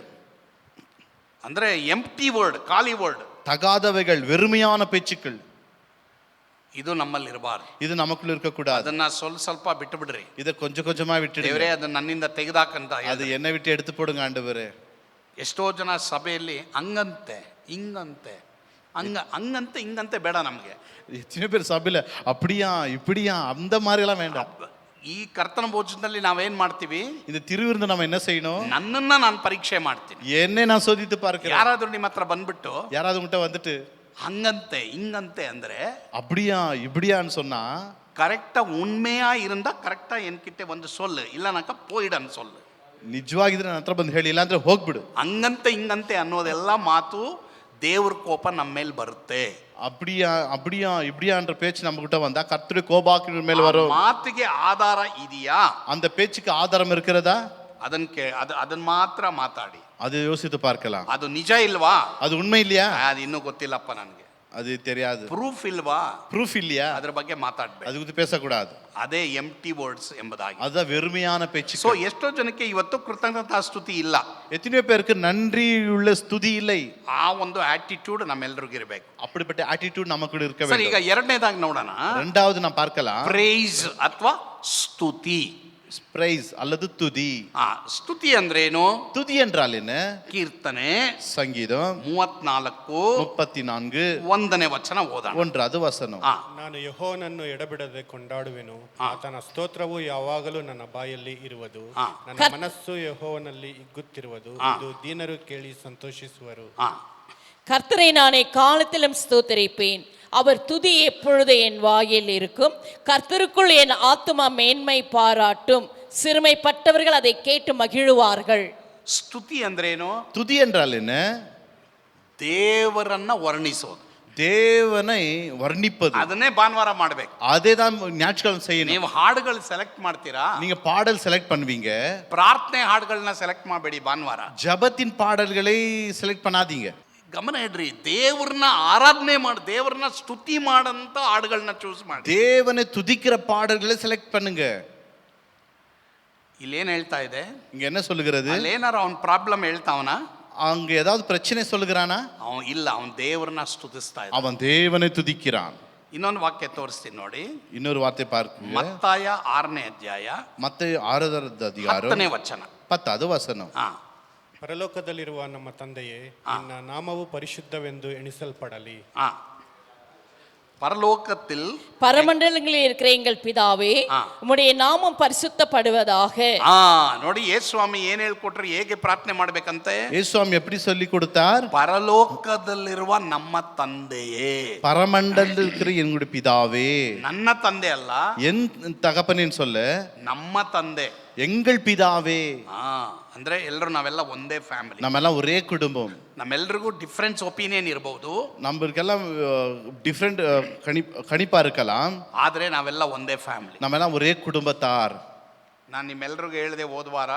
ಅಂದ್ರೆ ಎಂಪ್ಟಿ ವರ್ಡ್, ಖಾಲಿ ವರ್ಡ್, தகாதவைகள், வெறுமையான பேச்சுக்கள். ಇದು ನಮ್ಮಲ್ಲಿ ಇರಬಾರ್ದು. இது நமக்குள்ள இருக்கக்கூடாது. ಅದನ್ನ ಸ್ವಲ್ಪ ಬಿಟ್ಟು ಬಿಡ್ರಿ. இதை கொஞ்சம் கொஞ்சமா விட்டுடுங்க. ದೇವರೇ ಅದನ್ನ ನನ್ನಿಂದ ತೆಗೆದಾಕಂತ. அது என்னை விட்டு எடுத்து போடுங்க ஆண்டவரே. ಎಷ್ಟೋ ಜನ ಸಭೆಯಲ್ಲಿ ಹಂಗಂತೆ ಹಿಂಗಂತೆ ಹಂಗಂತೆ ಹಿಂಗಂತೆ ಬೇಡ ನಮಗೆ. எத்தனை பேர் சபையில அப்படியா இப்படியா அந்த மாதிரி எல்லாம் வேண்டாம். ಈ ಕರ್ತನ ಭೋಜನದಲ್ಲಿ ನಾವೇನ್ ಮಾಡ್ತೀವಿ? இந்த திருவிருந்து நம்ம என்ன செய்யணும்? ನನ್ನನ್ನ ನಾನು ಪರೀಕ್ಷೆ ಮಾಡ್ತೀನಿ. என்னை நான் சோதித்து பார்க்கிறேன். ಯಾರಾದ್ರೂ ನಿಮ್ಮ ಹತ್ರ ಬಂದ್ಬಿಟ್ಟು யாராவது உங்ககிட்ட வந்துட்டு ಹಂಗಂತೆ ಹಿಂಗಂತೆ ಅಂದ್ರೆ அப்படியா இப்படியான்னு சொன்னா கரெக்டா உண்மையா இருந்தா கரெக்டா என்கிட்ட வந்து சொல்லு, இல்லனாக்க போயிடன்னு சொல்லு. ನಿಜವಾಗಿದ್ರೆ ನನ್ನ ಹತ್ರ ಬಂದು ಹೇಳಿ, ಇಲ್ಲಾಂದ್ರೆ ಹೋಗ್ಬಿಡು. ಹಂಗಂತೆ ಹಿಂಗಂತೆ ಅನ್ನೋದೆಲ್ಲ ಮಾತು ದೇವ್ರ ಕೋಪ ನಮ್ಮ ಮೇಲೆ ಬರುತ್ತೆ. அப்படியா அப்படியா இப்படியான்ற பேச்சு நம்ம கிட்ட வந்தா கர்த்தருடைய கோபாக்கின் மேல வரும். ಮಾತಿಗೆ ಆಧಾರ ಇದೆಯಾ? அந்த பேச்சுக்கு ஆதாரம் இருக்கிறதா? ಅದನ್ನ ಮಾತ್ರ ಮಾತಾಡಿ. அது யோசித்து பார்க்கலாம். ಅದು ನಿಜ ಇಲ್ವಾ? அது உண்மை இல்லையா? ಅದು ಇನ್ನೂ ಗೊತ್ತಿಲ್ಲಪ್ಪ ನನಗೆ. அது தெரியாது. ಪ್ರೂಫ್ ಇಲ್ವಾ? ப்ரூஃப் இல்லையா? ಅದ್ರ ಬಗ್ಗೆ ಮಾತಾಡ್ಬೇಕು. அது குறித்து பேசக்கூடாது. ಅದೇ ಎಂಪ್ಟಿ ವರ್ಡ್ಸ್ ಎಂಬುದಾಗಿ. அதுதான் வெறுமையான பேச்சு. ಸೊ ಎಷ್ಟೋ ಜನಕ್ಕೆ ಇವತ್ತು ಕೃತಜ್ಞತಾ ಸ್ತುತಿ ಇಲ್ಲ. எத்தனையோ பேருக்கு நன்றி உள்ள ஸ்துதி இல்லை. ಆ ಒಂದು ಆಟಿಟ್ಯೂಡ್ ನಮ್ಮೆಲ್ಲರಿಗೂ ಇರಬೇಕು. அப்படிப்பட்ட ஆட்டிಟ್யூಡ್ நமக்கு இருக்க ಸರ್, ಈಗ வேண்டும். ಎರಡನೇದಾಗಿ ನೋಡೋಣ. இரண்டாவது நாம் பார்க்கலாம். ಪ್ರೈಸ್ ಅಥವಾ ಸ್ತುತಿ. பிரைஸ் அல்லது துதி. ಸ್ತುತಿ ಅಂದ್ರೇನು? துதி என்றால் என்ன? ಕೀರ್ತನೆ சங்கீதம் 34 ಒಂದನೇ ವಚನ ಓದೋಣ. 1வது வசனம். ನಾನು ಯೆಹೋವನನ್ನು ಎಡಬಿಡದೆ ಕೊಂಡಾಡುವೆನು, ಆತನ ಸ್ತೋತ್ರವು ಯಾವಾಗಲೂ ನನ್ನ ಬಾಯಲ್ಲಿ ಇರುವುದು. ನನ್ನ ಮನಸ್ಸು ಯೆಹೋವನಲ್ಲಿ ಹಿಗ್ಗುತ್ತಿರುವುದು, ಇದು ದೀನರು ಕೇಳಿ ಸಂತೋಷಿಸುವರು. கர்த்தரை நான் எக்காலத்திலும் ஸ்தோத்தரிப்பேன், அவர் துதி எப்பொழுது என் வாயில் இருக்கும். கர்த்தருக்குள் என் ஆத்துமா மேன்மை பாராட்டும், சிறுமைப்பட்டவர்கள் அதை கேட்டு மகிழுவார்கள். ಸ್ತುತಿ ಅಂದ್ರೇನು? துதி என்றால் என்ன? ದೇವರನ್ನ ವರ್ಣಿಸೋದು, தேவனை வர்ணிப்பது. ಅದನ್ನೇ ಭಾನುವಾರ ಮಾಡ್ಬೇಕು. அதே தான் ஞாயிற்றுக்கிழமை செய்யணும். ನೀವು ಹಾಡುಗಳು ಸೆಲೆಕ್ಟ್ ಮಾಡ್ತೀರಾ? நீங்க பாடல் செலக்ட் பண்ணுவீங்க. ಪ್ರಾರ್ಥನೆ ಹಾಡುಗಳನ್ನ ಸೆಲೆಕ್ಟ್ ಮಾಡಬೇಡಿ ಭಾನುವಾರ. ஜபத்தின் பாடல்களை செலக்ட் பண்ணாதீங்க. ಗಮನ ಇಡ್ರಿ, ದೇವ್ರನ್ನ ಆರಾಧನೆ ಮಾಡಿ, ದೇವ್ರನ್ನ ಸ್ತುತಿ ಮಾಡಂತ ಹಾಡುಗಳನ್ನ ಚೂಸ್ ಮಾಡಿ. தேவனை துதிக்கிற பாடல்களை செலக்ட் பண்ணுங்க. ಇಲ್ಲೇನ್ ಹೇಳ್ತಾ ಇದೆ? இங்க என்ன சொல்லுகிறது? ಅಲ್ಲೇನಾರ ಅವನ್ ಪ್ರಾಬ್ಲಮ್ ಹೇಳ್ತಾವನ? அங்க ஏதாவது பிரச்சனை சொல்லுகிறானா? ಅವன் ಇಲ್ಲ, ಅವನ್ ದೇವ್ರನ್ನ ಸ್ತುತಿಸ್ತಾ ಇದ್ದ. அவன் தேவனை துதிக்கிறான். ಇನ್ನೊಂದು ವಾಕ್ಯ ತೋರಿಸ್ತೀನಿ ನೋಡಿ. இன்னொரு வார்த்தை பார்க்க ಮತ್ತಾಯ 6ನೇ ಅಧ್ಯಾಯ மத்தேயு 6வது அதிகாரம் 10ನೇ ವಚನ. 10வது வசனம். ಪರಲೋಕದಲ್ಲಿರುವ ನಮ್ಮ ತಂದೆಯೇ, ನಿನ್ನ ನಾಮವು ಪರಿಶುದ್ಧವೆಂದು ಎಣಿಸಲ್ಪಡಲಿ. பரலோகத்தில் பரமண்டலங்களில் இருக்கிற எங்கள் பிதாவே, உம்முடைய நாமம் பரிசுத்தப்படுவதாக. ನೋಡಿ ಯೇಸುಸ್ವಾಮಿ ಏನ್ ಹೇಳ್ಕೊಟ್ರು, ಹೇಗೆ ಪ್ರಾರ್ಥನೆ ಮಾಡ್ಬೇಕಂತೆ? ಯೇಸುಸ್ವಾಮಿ எப்படி சொல்லி கொடுத்தார்? ಪರಲೋಕದಲ್ಲಿರುವ ನಮ್ಮ ತಂದೆಯೇ. பரமண்டலத்தில் இருக்கிற என்னுடைய பிதாவே. ನನ್ನ ತಂದೆ ಅಲ್ಲ, என் தகப்பனின் சொல்ல, ನಮ್ಮ ತಂದೆ, எங்கள் பிதாவே. ಅಂದ್ರೆ ಎಲ್ಲರೂ ನಾವೆಲ್ಲ ಒಂದೇ ಫ್ಯಾಮಿಲಿ, ನಮ್ಮೆಲ್ಲ ஒரೇ குடும்பம். ನಮ್ಮೆಲ್ಲರಿಗೂ ಡಿಫರೆನ್ಸ್ ಒಪಿನಿಯನ್ ಇರಬಹುದು, நம்மளுக்கெல்லாம் டிஃப்ரெண்ட் கணிப்பா இருக்கலாம், ಆದ್ರೆ ನಾವೆಲ್ಲ ಒಂದೇ ಫ್ಯಾಮಿಲಿ, நம்மெல்லாம் ஒரே குடும்பத்தார். ನಾನು ನಿಮ್ಮೆಲ್ಲರಿಗೂ ಹೇಳಿದೆ ಹೋದ ವಾರ,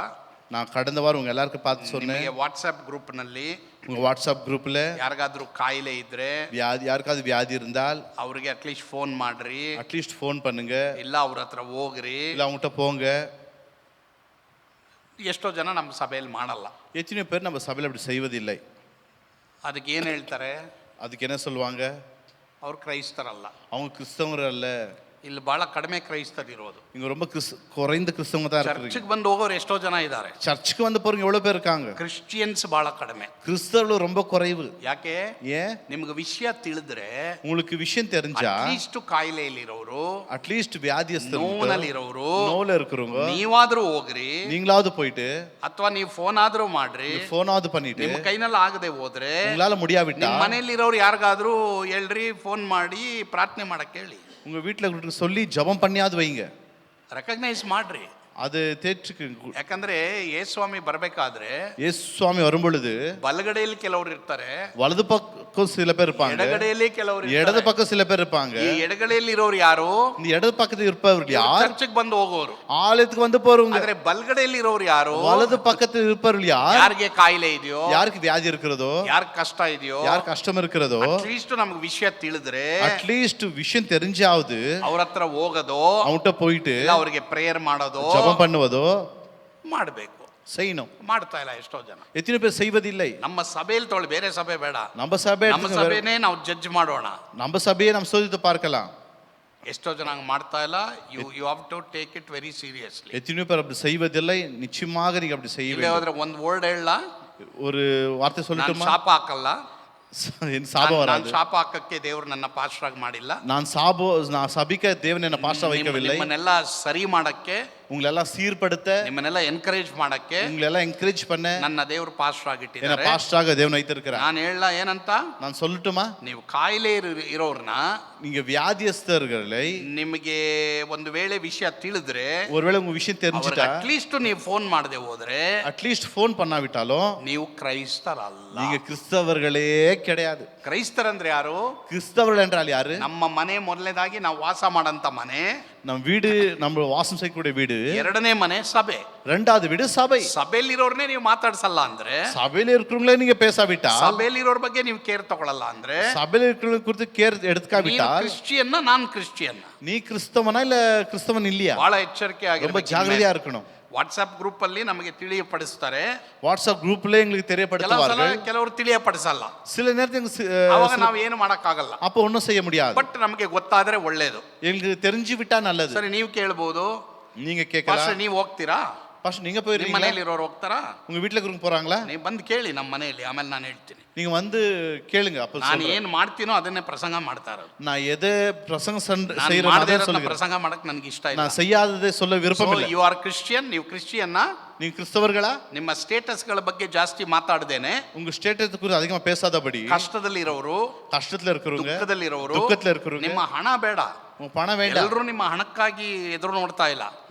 நான் கடந்த வாரம் உங்க எல்லாருக்கும் பார்த்து சொன்னேன். ವಾಟ್ಸ್ಆಪ್ ಗ್ರೂಪ್ ನಲ್ಲಿ, உங்க வாட்ஸ்அப் குரூப்ல ಯಾರಿಗಾದ್ರೂ ಕಾಯಿಲೆ ಇದ್ರೆ, யாருக்காவது வியாதி இருந்தால் ಅವ್ರಿಗೆ ಅಟ್ಲೀಸ್ಟ್ ಫೋನ್ ಮಾಡ್ರಿ, அட்லீஸ்ட் ஃபோன் பண்ணுங்க, ಇಲ್ಲ ಅವ್ರ ಹತ್ರ ಹೋಗ್ರಿ, இல்ல அவங்ககிட்ட போங்க. ಎಷ್ಟೋ ಜನ ನಮ್ಮ ಸಭೆಯಲ್ಲಿ ಮಾಡಲ್ಲ. எத்தனையோ பேர் நம்ம சபையில் அப்படி செய்வதில்லை. ಅದಕ್ಕೆ ಏನು ಹೇಳ್ತಾರೆ? அதுக்கு என்ன சொல்லுவாங்க? ಅವ್ರು ಕ್ರೈಸ್ತರಲ್ಲ, அவங்க கிறிஸ்தவங்க அல்ல. ಇಲ್ಲಿ ಬಹಳ ಕಡಿಮೆ ಕ್ರೈಸ್ತರು ಇರೋದು. இங்க ரொம்ப குறைந்த கிறிஸ்தவங்க தான் இருக்காங்க. ಚರ್ಚ್ಗೆ ಬಂದು ಹೋಗೋರು ಎಷ್ಟೋ ಜನ ಇದ್ದಾರೆ, சர்ச்சுக்கு வந்து போறவங்க எவ்வளவு பேர் இருக்காங்க? ಕ್ರಿಶ್ಚಿಯನ್ಸ್ ಬಹಳ ಕಡಿಮೆ, கிறிஸ்தவர்கள் ரொம்ப குறைவு. ಯಾಕೆ? ஏன்? ನಿಮ್ಗೆ ವಿಷಯ ತಿಳಿದ್ರೆ, உங்களுக்கு விஷயம் தெரிஞ்சா, ಅಟ್ಲೀಸ್ಟ್ ಕಾಯಿಲೆಯಲ್ಲಿರೋರು, அட்லீஸ்ட் வியாதியஸ்தர், ನೋವಲ್ಲಿರೋರು, நோவுல இருக்கிறவங்க, ನೀವಾದ್ರೂ ಹೋಗ್ರಿ, நீங்களாவது போயிட்டு, ಅಥವಾ ನೀವು ಫೋನ್ ಆದ್ರೂ ಮಾಡ್ರಿ, போனாவது பண்ணிட்டு, ನಿಮ್ಮ ಕೈನಲ್ಲಿ ಆಗದೆ ಹೋದ್ರೆ, உங்களால முடியாவிட்டா ನಿಮ್ಮ ಮನೆಯಲ್ಲಿರೋರು ಯಾರಿಗಾದ್ರೂ ಹೇಳ್ರಿ, ಫೋನ್ ಮಾಡಿ ಪ್ರಾರ್ಥನೆ ಮಾಡಕ್ ಹೇಳಿ, உங்க வீட்டுல சொல்லி ஜெபம் பண்ணியாவது வைங்க, ರೆಕಗ್ನೈಸ್ ಮಾಡ್ರಿ. அது தேற்றுக்கு. ಯಾಕಂದ್ರೆ ಯೇಸುಸ್ವಾಮಿ ಬರ್ಬೇಕಾದ್ರೆ ಯೇಸುಸ್ವಾಮಿ வரும்பொழுது ಬಲಗಡೆಯಲ್ಲಿ ಕೆಲವರು ಇರ್ತಾರೆ, வலது பக்கம் சில பேர் இருப்பாங்க, ಎಡಗಡೆಯಲ್ಲಿ ಕೆಲವರು இடது ಇರ್ತಾರೆ. பக்கம் சில பேர் இருப்பாங்க. ಈ ಎಡಗಡೆಯಲ್ಲಿ ಇರೋರು ಯಾರು? இந்த இடது பக்கத்துல இருப்பவர்கள் யார்? ಚರ್ಚ್ಗೆ ಬಂದು ಹೋಗೋರು. ஆலயத்துக்கு வந்து போறவங்க. ಆದ್ರೆ ಬಲಗಡೆಯಲ್ಲಿ ಇರೋರು ಯಾರು? வலது பக்கத்துல இருப்பவர்கள் யார்? ಯಾರಿಗೆ ಕಾಯಿಲೆ ಇದೆಯೋ, யாருக்கு வியாதி இருக்கிறதோ, ಯಾರ ಕಷ್ಟ ಇದೆಯೋ, யார் கஷ்டம் இருக்கிறதோ, ಅಟ್ಲೀಸ್ಟ್ ನಮ್ಗೆ ವಿಷಯ ತಿಳಿದ್ರೆ, அட்லீஸ்ட் விஷயம் தெரிஞ்சாவது ಅವ್ರ ಹತ್ರ ಹೋಗೋದೋ, அவன்கிட்ட போயிட்டு ಇಲ್ಲ ಅವ್ರಿಗೆ ಪ್ರೇಯರ್ ಮಾಡೋದೋ, ஜெபம் பண்ணுவதோ ಮಾಡಬೇಕು. செய்யணும். ಮಾಡ್ತಾ ಇಲ್ಲ ಎಷ್ಟೋ ಜನ. எத்தனை பேர் செய்வதில்லை? ನಮ್ಮ ಸಭೆಯಲ್ಲಿ ತೊಳೆ, ಬೇರೆ ಸಭೆ ಬೇಡ, நம்ம சபை, ನಮ್ಮ ಸಭೆನೇ ನಾವು ಜಡ್ಜ್ ಮಾಡೋಣ. நம்ம சபையை நம்ம சோதித்து பார்க்கலாம். ಎಷ್ಟೋ ಜನ ಹಂಗೆ ಮಾಡ್ತಾ ಇಲ್ಲ. You have to take it very seriously. எத்தனை பேர் அப்படி செய்வதில்லை? நிச்சயமாக நீங்க அப்படி செய்ய ಇಲ್ಲೇ வேண்டும். ಹೋದ್ರೆ ಒಂದು ವರ್ಡ್ ಹೇಳ, ஒரு வார்த்தை ನಾನು சொல்லட்டுமா? ಶಾಪ ಹಾಕಲ್ಲ, என் சாபம் ನಾನು வராது. ಶಾಪ ಹಾಕಕ್ಕೆ ದೇವರು ನನ್ನ ಪಾಸ್ಟರ್ ಆಗಿ ಮಾಡಿಲ್ಲ. நான் சபிக்க தேவன் என்ன பாஸ்டா வைக்கவில்லை. ನಿಮ್ಮನ್ನೆಲ್ಲ ಸರಿ ಮಾಡಕ್ಕೆ, உங்களை எல்லாம் சீர்படுத்த, ನಿಮ್ಮನ್ನೆಲ್ಲ ಎನ್ಕರೇಜ್ ಮಾಡಕ್ಕೆ உங்களை எல்லாம் என்கரேஜ் பண்ண ನನ್ನ ದೇವರು ಪಾಸ್ಟರ್ என்ன ಆಗಿಟ್ಟಿದ್ದಾರೆ. பாஸ்டராக தேவன் வைத்திருக்கிறார். ನಾನು ಹೇಳಲ್ಲ ಏನಂತ, நான் சொல்லட்டுமா? ನೀವು ಕಾಯಿಲೆ ಇರೋರ್ನ, நீங்க வியாதியஸ்தர்களை ನಿಮಗೆ ಒಂದು ವೇಳೆ ವಿಷಯ ತಿಳಿದ್ರೆ, ஒருவேளை உங்க விஷயம் தெரிஞ்சுட்டா, ಅಟ್ಲೀಸ್ಟ್ ನೀವು ಫೋನ್ ಮಾಡದೆ ಹೋದ್ರೆ அட்லீஸ்ட் ஃபோன் பண்ணாவிட்டாலும் ನೀವು ಕ್ರೈಸ್ತರಲ್ಲ. நீங்க கிறிஸ்தவர்களே கிடையாது. ಕ್ರೈಸ್ತರಂದ್ರೆ ಯಾರು? கிறிஸ்தவர்கள் என்றால் யாரு? ನಮ್ಮ ಮನೆ ಮೊದಲನೇದಾಗಿ ನಾವು ವಾಸ ಮಾಡಂತ ಮನೆ, நம் வீடு, நம்ம வாசம் செய்யக்கூடிய வீடு. ಎರಡನೇ ಮನೆ ಸಭೆ. ரெண்டாவது வீடு சபை. ಸಭೆಯಲ್ಲಿರೋರ್ನೇ ನೀವು ಮಾತಾಡ್ಸಲ್ಲ ಅಂದ್ರೆ, சபையில இருக்கிறவங்களே நீங்க பேசாவிட்டா, ಸಭೆಯಲ್ಲಿರೋರ್ ಬಗ್ಗೆ ನೀವು ಕೇರ್ ತಗೊಳ್ಳಲ್ಲ ಅಂದ್ರೆ, சபையில இருக்கிறவங்க குறித்து கேர் எடுத்துக்காவிட்டால், ಕ್ರಿಶ್ಚಿಯನ್ನ ನಾನು ಕ್ರಿಶ್ಚಿಯನ್, நீ கிறிஸ்தவனா இல்ல கிறிஸ்தவன் இல்லையா? ಬಹಳ ಎಚ್ಚರಿಕೆ ரொம்ப ಆಗಿರ್ಬೇಕು. ஜாகிரதையா இருக்கணும். ವಾಟ್ಸ್ಆಪ್ ಗ್ರೂಪ್ ಅಲ್ಲಿ ನಮಗೆ ತಿಳಿಯಪಡಿಸ್ತಾರೆ, வாட்ஸ்அப் குரூப்ல எங்களுக்கு தெரியப்படுத்துவார்கள். ಕೆಲವರು ತಿಳಿಯಪಡಿಸಲ್ಲ. சில நேரத்தில் ಅವಾಗ ನಾವು ಏನು ಮಾಡಕ್ಕಾಗಲ್ಲ. அப்ப ஒன்றும் செய்ய முடியாது. ಬಟ್ ನಮಗೆ ಗೊತ್ತಾದ್ರೆ ಒಳ್ಳೇದು. எங்களுக்கு தெரிஞ்சு விட்டா நல்லது. ಸರಿ, ನೀವು ಕೇಳ್ಬೋದು, நீங்க கேட்கலாம், ನೀವು ಹೋಗ್ತೀರಾ? பாஸ்டர் நீங்க ನಿಮ್ಮ போயிருக்கீங்களா? ಮನೆಯಲ್ಲಿ ಇರೋರು ಹೋಗ್ತಾರಾ? உங்க வீட்டுல இருக்கிறவங்க போறாங்களா? ನೀವು ಬಂದು ಕೇಳಿ ನಮ್ಮ ಮನೆಯಲ್ಲಿ, ಆಮೇಲೆ ನಾನು ಹೇಳ್ತೀನಿ. நீங்க வந்து கேளுங்க. அப்ப ನಾನು சொல்றேன். ಏನ್ ಮಾಡ್ತೀನೋ ಅದನ್ನೇ ಪ್ರಸಂಗ ಮಾಡ್ತಾರ. நான் எதை பிரசங்கம் ನಾನು செய்யறேன் ಮಾಡದೇ அதை ಇರೋದನ್ನ சொல்லுங்க. ಪ್ರಸಂಗ ಮಾಡಕ್ ನನಗೆ ಇಷ್ಟ ಇಲ್ಲ. நான் செய்யாததை சொல்ல விருப்பம் இல்லை. ಯು ಆರ್ ಕ್ರಿಶ್ಚಿಯನ್, ನೀವು ಕ್ರಿಶ್ಚಿಯನ್ನ. நீங்க கிறிஸ்தவர்களா? ನಿಮ್ಮ ಸ್ಟೇಟಸ್ಗಳ ಬಗ್ಗೆ ಜಾಸ್ತಿ ಮಾತಾಡದೇನೆ, உங்க ஸ்டேட்டஸ் குறித்து அதிகமா பேசாதபடி, ಕಷ್ಟದಲ್ಲಿರೋರು, கஷ்டத்துல இருக்கிறவங்க, ದುಃಖದಲ್ಲಿರೋರು, துக்கத்துல இருக்கிறவங்க, ನಿಮ್ಮ ಹಣ ಬೇಡ, உங்க பணம் வேண்டாம். ಎಲ್ಲರೂ ನಿಮ್ಮ ಹಣಕ್ಕಾಗಿ ಎದುರು ನೋಡ್ತಾ ಇಲ್ಲ,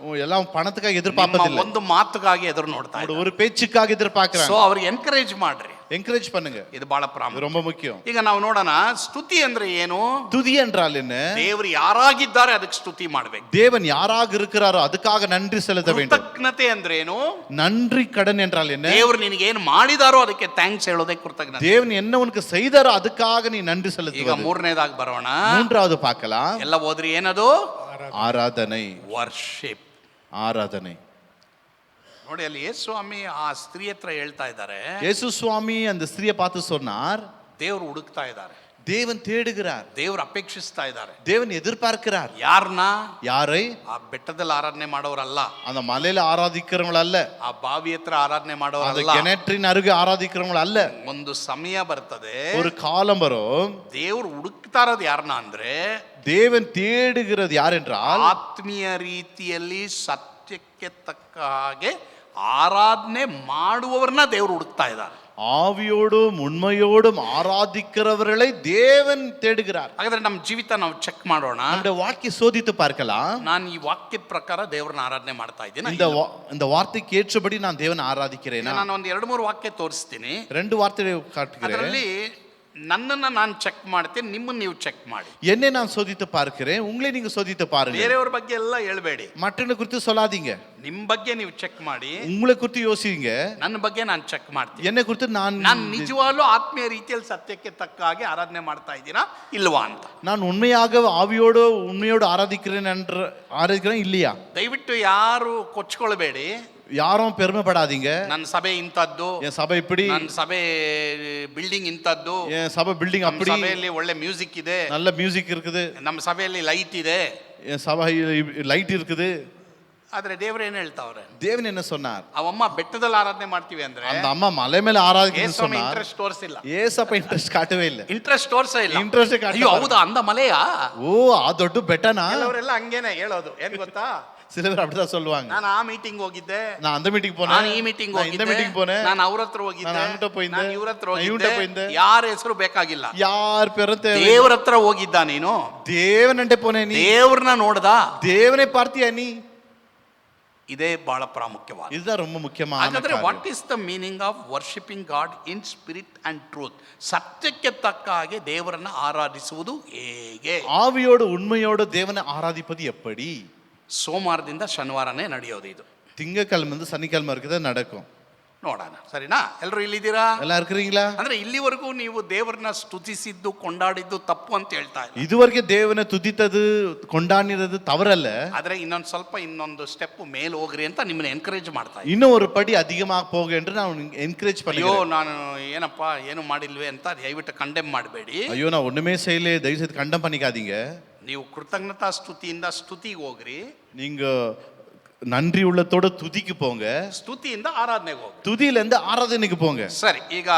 எல்லாம் பணத்துக்காக ನಿಮ್ಮ எதிர்பார்ப்பதில்லை. ಒಂದು ಮಾತುಗಾಗಿ ಎದುರು ನೋಡ್ತಾ ಇಲ್ಲ. ஒரு பேச்சுக்காக ಸೊ எதிர்பார்க்கறாங்க. ಅವ್ರಿಗೆ ಎನ್ಕರೇಜ್ ಮಾಡ್ರಿ, என்கரேஜ் பண்ணுங்க. ಇದು ಬಹಳ இது ಪ್ರಾಮುಖ್ಯ. ரொம்ப முக்கியம். ಈಗ ನಾವು ನೋಡೋಣ, ಸ್ತುತಿ ಅಂದ್ರೆ ಏನು? துதி என்றால் என்ன? ದೇವರು ಯಾರಾಗಿದ್ದಾರೆ ಅದಕ್ಕೆ ಸ್ತುತಿ ಮಾಡ್ಬೇಕು. தேவன் யாராக இருக்கிறாரோ அதுக்காக நன்றி செலுத்த வேண்டும். ಕೃತಜ್ಞತೆ ಅಂದ್ರೆ ಏನು? நன்றி கடன் என்றால் என்ன? ದೇವರು ನಿನಗೆ ಏನು ಮಾಡಿದಾರೋ ಅದಕ್ಕೆ ಥ್ಯಾಂಕ್ಸ್ ಹೇಳೋದೇ ಕೃತಜ್ಞತೆ. தேவன் என்ன உனக்கு செய்தாரோ அதுக்காக நீ நன்றி ಈಗ செலுத்துவது. ಮೂರನೇದಾಗಿ ಬರೋಣ. மூன்றாவது பார்க்கலாம். ಎಲ್ಲ ಓದ್ರಿ, ಏನದು? ஆராதனை. ವರ್ಷಿಪ್. ஆராதனை. ನೋಡಿ, ಅಲ್ಲಿ ಯೇಸು ಸ್ವಾಮಿ ಆ ಸ್ತ್ರೀ ಹತ್ರ ಹೇಳ್ತಾ ಇದ್ದಾರೆ, இயேசு சுவாமி அந்த ஸ்திரியை பார்த்து சொன்னார், ದೇವರು ಹುಡುಕ್ತಾ ಇದ್ದಾರೆ, தேவன் தேடுகிறார், ದೇವರು ಅಪೇಕ್ಷಿಸ್ತಾ ಇದ್ದಾರೆ. தேவன் எதிர்பார்க்கிறார். ಯಾರನ್ನ? யாரை? ಆ ಬೆಟ್ಟದಲ್ಲಿ ಆರಾಧನೆ ಮಾಡೋರಲ್ಲ, அந்த மலையில ஆராதிக்கிறவங்க அல்ல, ಆ ಬಾವಿ ಹತ್ರ ಆರಾಧನೆ அந்த ಮಾಡೋರಲ್ಲ. கிணற்றின் அருகே ஆராதிக்கிறவங்க அல்ல. ಒಂದು ಸಮಯ ಬರ್ತದೆ, ஒரு காலம் வரும், ದೇವರು ಹುಡುಕ್ತಾ ಇರೋದು ಯಾರನ್ನ ಅಂದ್ರೆ, தேவன் தேடுகிறது யார் என்றால், ಆತ್ಮೀಯ ರೀತಿಯಲ್ಲಿ ಸತ್ಯಕ್ಕೆ ತಕ್ಕ ಹಾಗೆ ಆರಾಧನೆ ಮಾಡುವವರನ್ನ ದೇವರು ಹುಡುಕ್ತಾ ಇದ್ದಾರೆ. ஆவியோடும் உண்மையோடும் ஆராதிக்கிறவர்களை தேவன் தேடுகிறார். ಹಾಗಾದ್ರೆ ನಮ್ಮ ಜೀವಿತ ನಾವು ಚೆಕ್ ಮಾಡೋಣ. நம்முடைய வாழ்க்கை சோதித்து பார்க்கலாம். ನಾನು ಈ ವಾಕ್ಯದ ಪ್ರಕಾರ ದೇವರನ್ನ ಆರಾಧನೆ ಮಾಡ್ತಾ ಇದ್ದೀನಿ. இந்த வார்த்தைக்கு ஏற்றபடி நான் தேவனை ஆராதிக்கிறேனா? ನಾನು ಒಂದು 2-3 ವಾಕ್ಯ ತೋರಿಸ್ತೀನಿ. 2 வார்த்தையை காட்டுகிறேன். ಅದರಲ್ಲಿ ನನ್ನನ್ನು ನಾನು ಚೆಕ್ ಮಾಡ್ತೀನಿ, ನಿಮ್ಮನ್ನು ನೀವು ಚೆಕ್ ಮಾಡಿ. என்னை நான் சோதித்து பார்க்கிறேன், உங்களை நீங்க சோதித்து பாருங்க. ಬೇರೆಯವ್ರ ಬಗ್ಗೆ ಎಲ್ಲ ಹೇಳ್ಬೇಡಿ, மற்றவங்களை குறித்து சொல்லாதீங்க. ನಿಮ್ಮ ಬಗ್ಗೆ ನೀವು ಚೆಕ್ ಮಾಡಿ, உங்களை குறித்து யோசிங்க. ನನ್ನ ಬಗ್ಗೆ ನಾನು ಚೆಕ್ ಮಾಡ್ತೀನಿ. என்னை குறித்து நான் ನಿಜವಾಗ್ಲೂ ಆತ್ಮೀಯ ರೀತಿಯಲ್ಲಿ ಸತ್ಯಕ್ಕೆ ತಕ್ಕ ಹಾಗೆ ಆರಾಧನೆ ಮಾಡ್ತಾ ಇದ್ದೀರಾ ಇಲ್ವಾ ಅಂತ. நான் உண்மையாக உண்மையோடு ஆராதிக்கிறேன் இல்லையா? ದಯವಿಟ್ಟು ಯಾರು ಕೊಚ್ಕೊಳ್ಬೇಡಿ, யாரும் பெருமைப்படாதீங்க. ನನ್ನ ಸಭೆ ಇಂಥದ್ದು, என் சபை இப்படி, ನನ್ನ ಸಭೆ ಬಿಲ್ಡಿಂಗ್ ಇಂಥದ್ದು, என் சபை பில்டிங் ನಮ್ಮ அப்படி, ಸಭೆಯಲ್ಲಿ ಒಳ್ಳೆ ಮ್ಯೂಸಿಕ್ ಇದೆ, நல்ல மியூசிக் இருக்குது, ನಮ್ಮ ಸಭೆಯಲ್ಲಿ ಲೈಟ್ ಇದೆ. என் சபை லைட் இருக்குது. ಆದ್ರೆ ದೇವ್ರು ಏನ್ ಹೇಳ್ತಾವ್ರೆ? தேவன் என்ன சொன்னார்? ಅವಮ್ಮ ಬೆಟ್ಟದಲ್ಲಿ ಆರಾಧನೆ ಮಾಡ್ತೀವಿ ಅಂದ್ರೆ அந்த அம்மா மலை மேல ஆராதிக்கணும்னு சொன்னார். ಇಂಟ್ರೆಸ್ಟ್ ತೋರಿಸಿಲ್ಲ, ஏசப்ப ಇಂಟ್ರೆಸ್ಟ್ ಕಾಟವೇ ಇಲ್ಲ. ಇಂಟ್ರೆಸ್ಟ್ ತೋರ್ಸೇ ಇಲ್ಲ. ಇಂಟ್ರೆಸ್ಟ್ ಕಾಟ. ಅಯ್ಯೋ ಹೌದಾ, ಅಂದ ಮಲೆಯಾ? ஓ ಆ ದೊಡ್ಡ ಬೆಟ್ಟನಾ? ಕೆಲವರೆಲ್ಲ ಹಂಗೇನೆ ಹೇಳೋದು, ಏನ್ ಗೊತ್ತಾ? சில பேர் அப்படிதான் சொல்லுவாங்க. ನಾನು ಆ ಮೀಟಿಂಗ್ ಹೋಗಿದ್ದೆ, நான் அந்த மீட்டிங் போனேன், ನಾನು ಈ ಮೀಟಿಂಗ್ நான் இந்த ಹೋಗಿದ್ದೆ, மீட்டிங் போனேன், ನಾನು ಅವ್ರ ಹತ್ರ ಹೋಗಿದ್ದೆ, ನಾನು ಅಂಗಟ போயிருந்தேன், ನಾನು ಇವ್ರ ಹತ್ರ நான் இவன்ட்ட ಹೋಗಿದ್ದೆ. போயிருந்தேன். ಯಾರ ಹೆಸರು ಬೇಕಾಗಿಲ್ಲ, யார் பேரும் தேவை. ದೇವ್ರ ಹತ್ರ ಹೋಗಿದ್ದ ನೀನು, தேவனண்டே போனே நீ, ದೇವ್ರನ್ನ ನೋಡ್ದ, தேவனை பார்த்தியா நீ? ಇದೇ ಬಹಳ ಪ್ರಾಮುಖ್ಯವಾದ. இதுதான் ரொம்ப முக்கியமான ಹಾಗಾದ್ರೆ காரியம். What is the meaning of worshipping god in spirit and truth? ಸತ್ಯಕ್ಕೆ ತಕ್ಕ ಹಾಗೆ ದೇವರನ್ನ ಆರಾಧಿಸುವುದು ಹೇಗೆ? ஆவியோடு உண்மையோடு தேவனை ஆராதிப்பது எப்படி? ಸೋಮವಾರದಿಂದ ಶನಿವಾರನೇ ನಡೆಯೋದು ಇದು. திங்கக்கிழமை சனிக்கிழமை வரைக்கும் நடக்கும். ನೋಡೋಣ, ಸರಿನಾ? ಎಲ್ಲರೂ ಇಲ್ಲಿದ್ದೀರಾ? எல்லாம் இருக்கிறீங்களா? ಅಂದ್ರೆ ಇಲ್ಲಿವರೆಗೂ ನೀವು ದೇವರನ್ನ ಸ್ತುತಿಸಿದ್ದು ಕೊಂಡಾಡಿದ್ದು ತಪ್ಪು ಅಂತ ಹೇಳ್ತಾ ಇಲ್ಲ. இதுவரைக்கும் தேவனை துதித்தது கொண்டாடினது தவறல்ல. ಆದ್ರೆ ಇನ್ನೊಂದು ಸ್ಟೆಪ್ ಮೇಲೆ ಹೋಗ್ರಿ ಅಂತ ನಿಮ್ಮನ್ನ ಎನ್ಕರೇಜ್ ಮಾಡ್ತಾ ಇದ್ದೀನಿ. இன்னும் ஒரு படி அதிகமாக போக என்று நான் என்கரேஜ் ಅಯ್ಯೋ பண்ணுகிறேன். ನಾನು ಏನಪ್ಪಾ ಏನು ಮಾಡಿಲ್ವೇ ಅಂತ ದಯವಿಟ್ಟು ಕಂಡೆಮ್ ಮಾಡಬೇಡಿ. ஐயோ நான் ஒண்ணுமே செய்யல, தயவு செய்து கண்டம் பண்ணிக்காதீங்க. ನೀವು ಕೃತಜ್ಞತಾ ಸ್ತುತಿಯಿಂದ ಸ್ತುತಿಗೆ ಹೋಗ್ರಿ, நீங்க நன்றி உள்ளத்தோட துதிக்கு போங்க, ಸ್ತುತಿಯಿಂದ ಆರಾಧನೆಗೆ ಹೋಗ್ರಿ. துதியில இருந்து ஆராதனைக்கு போங்க. ಸರಿ, ಈಗ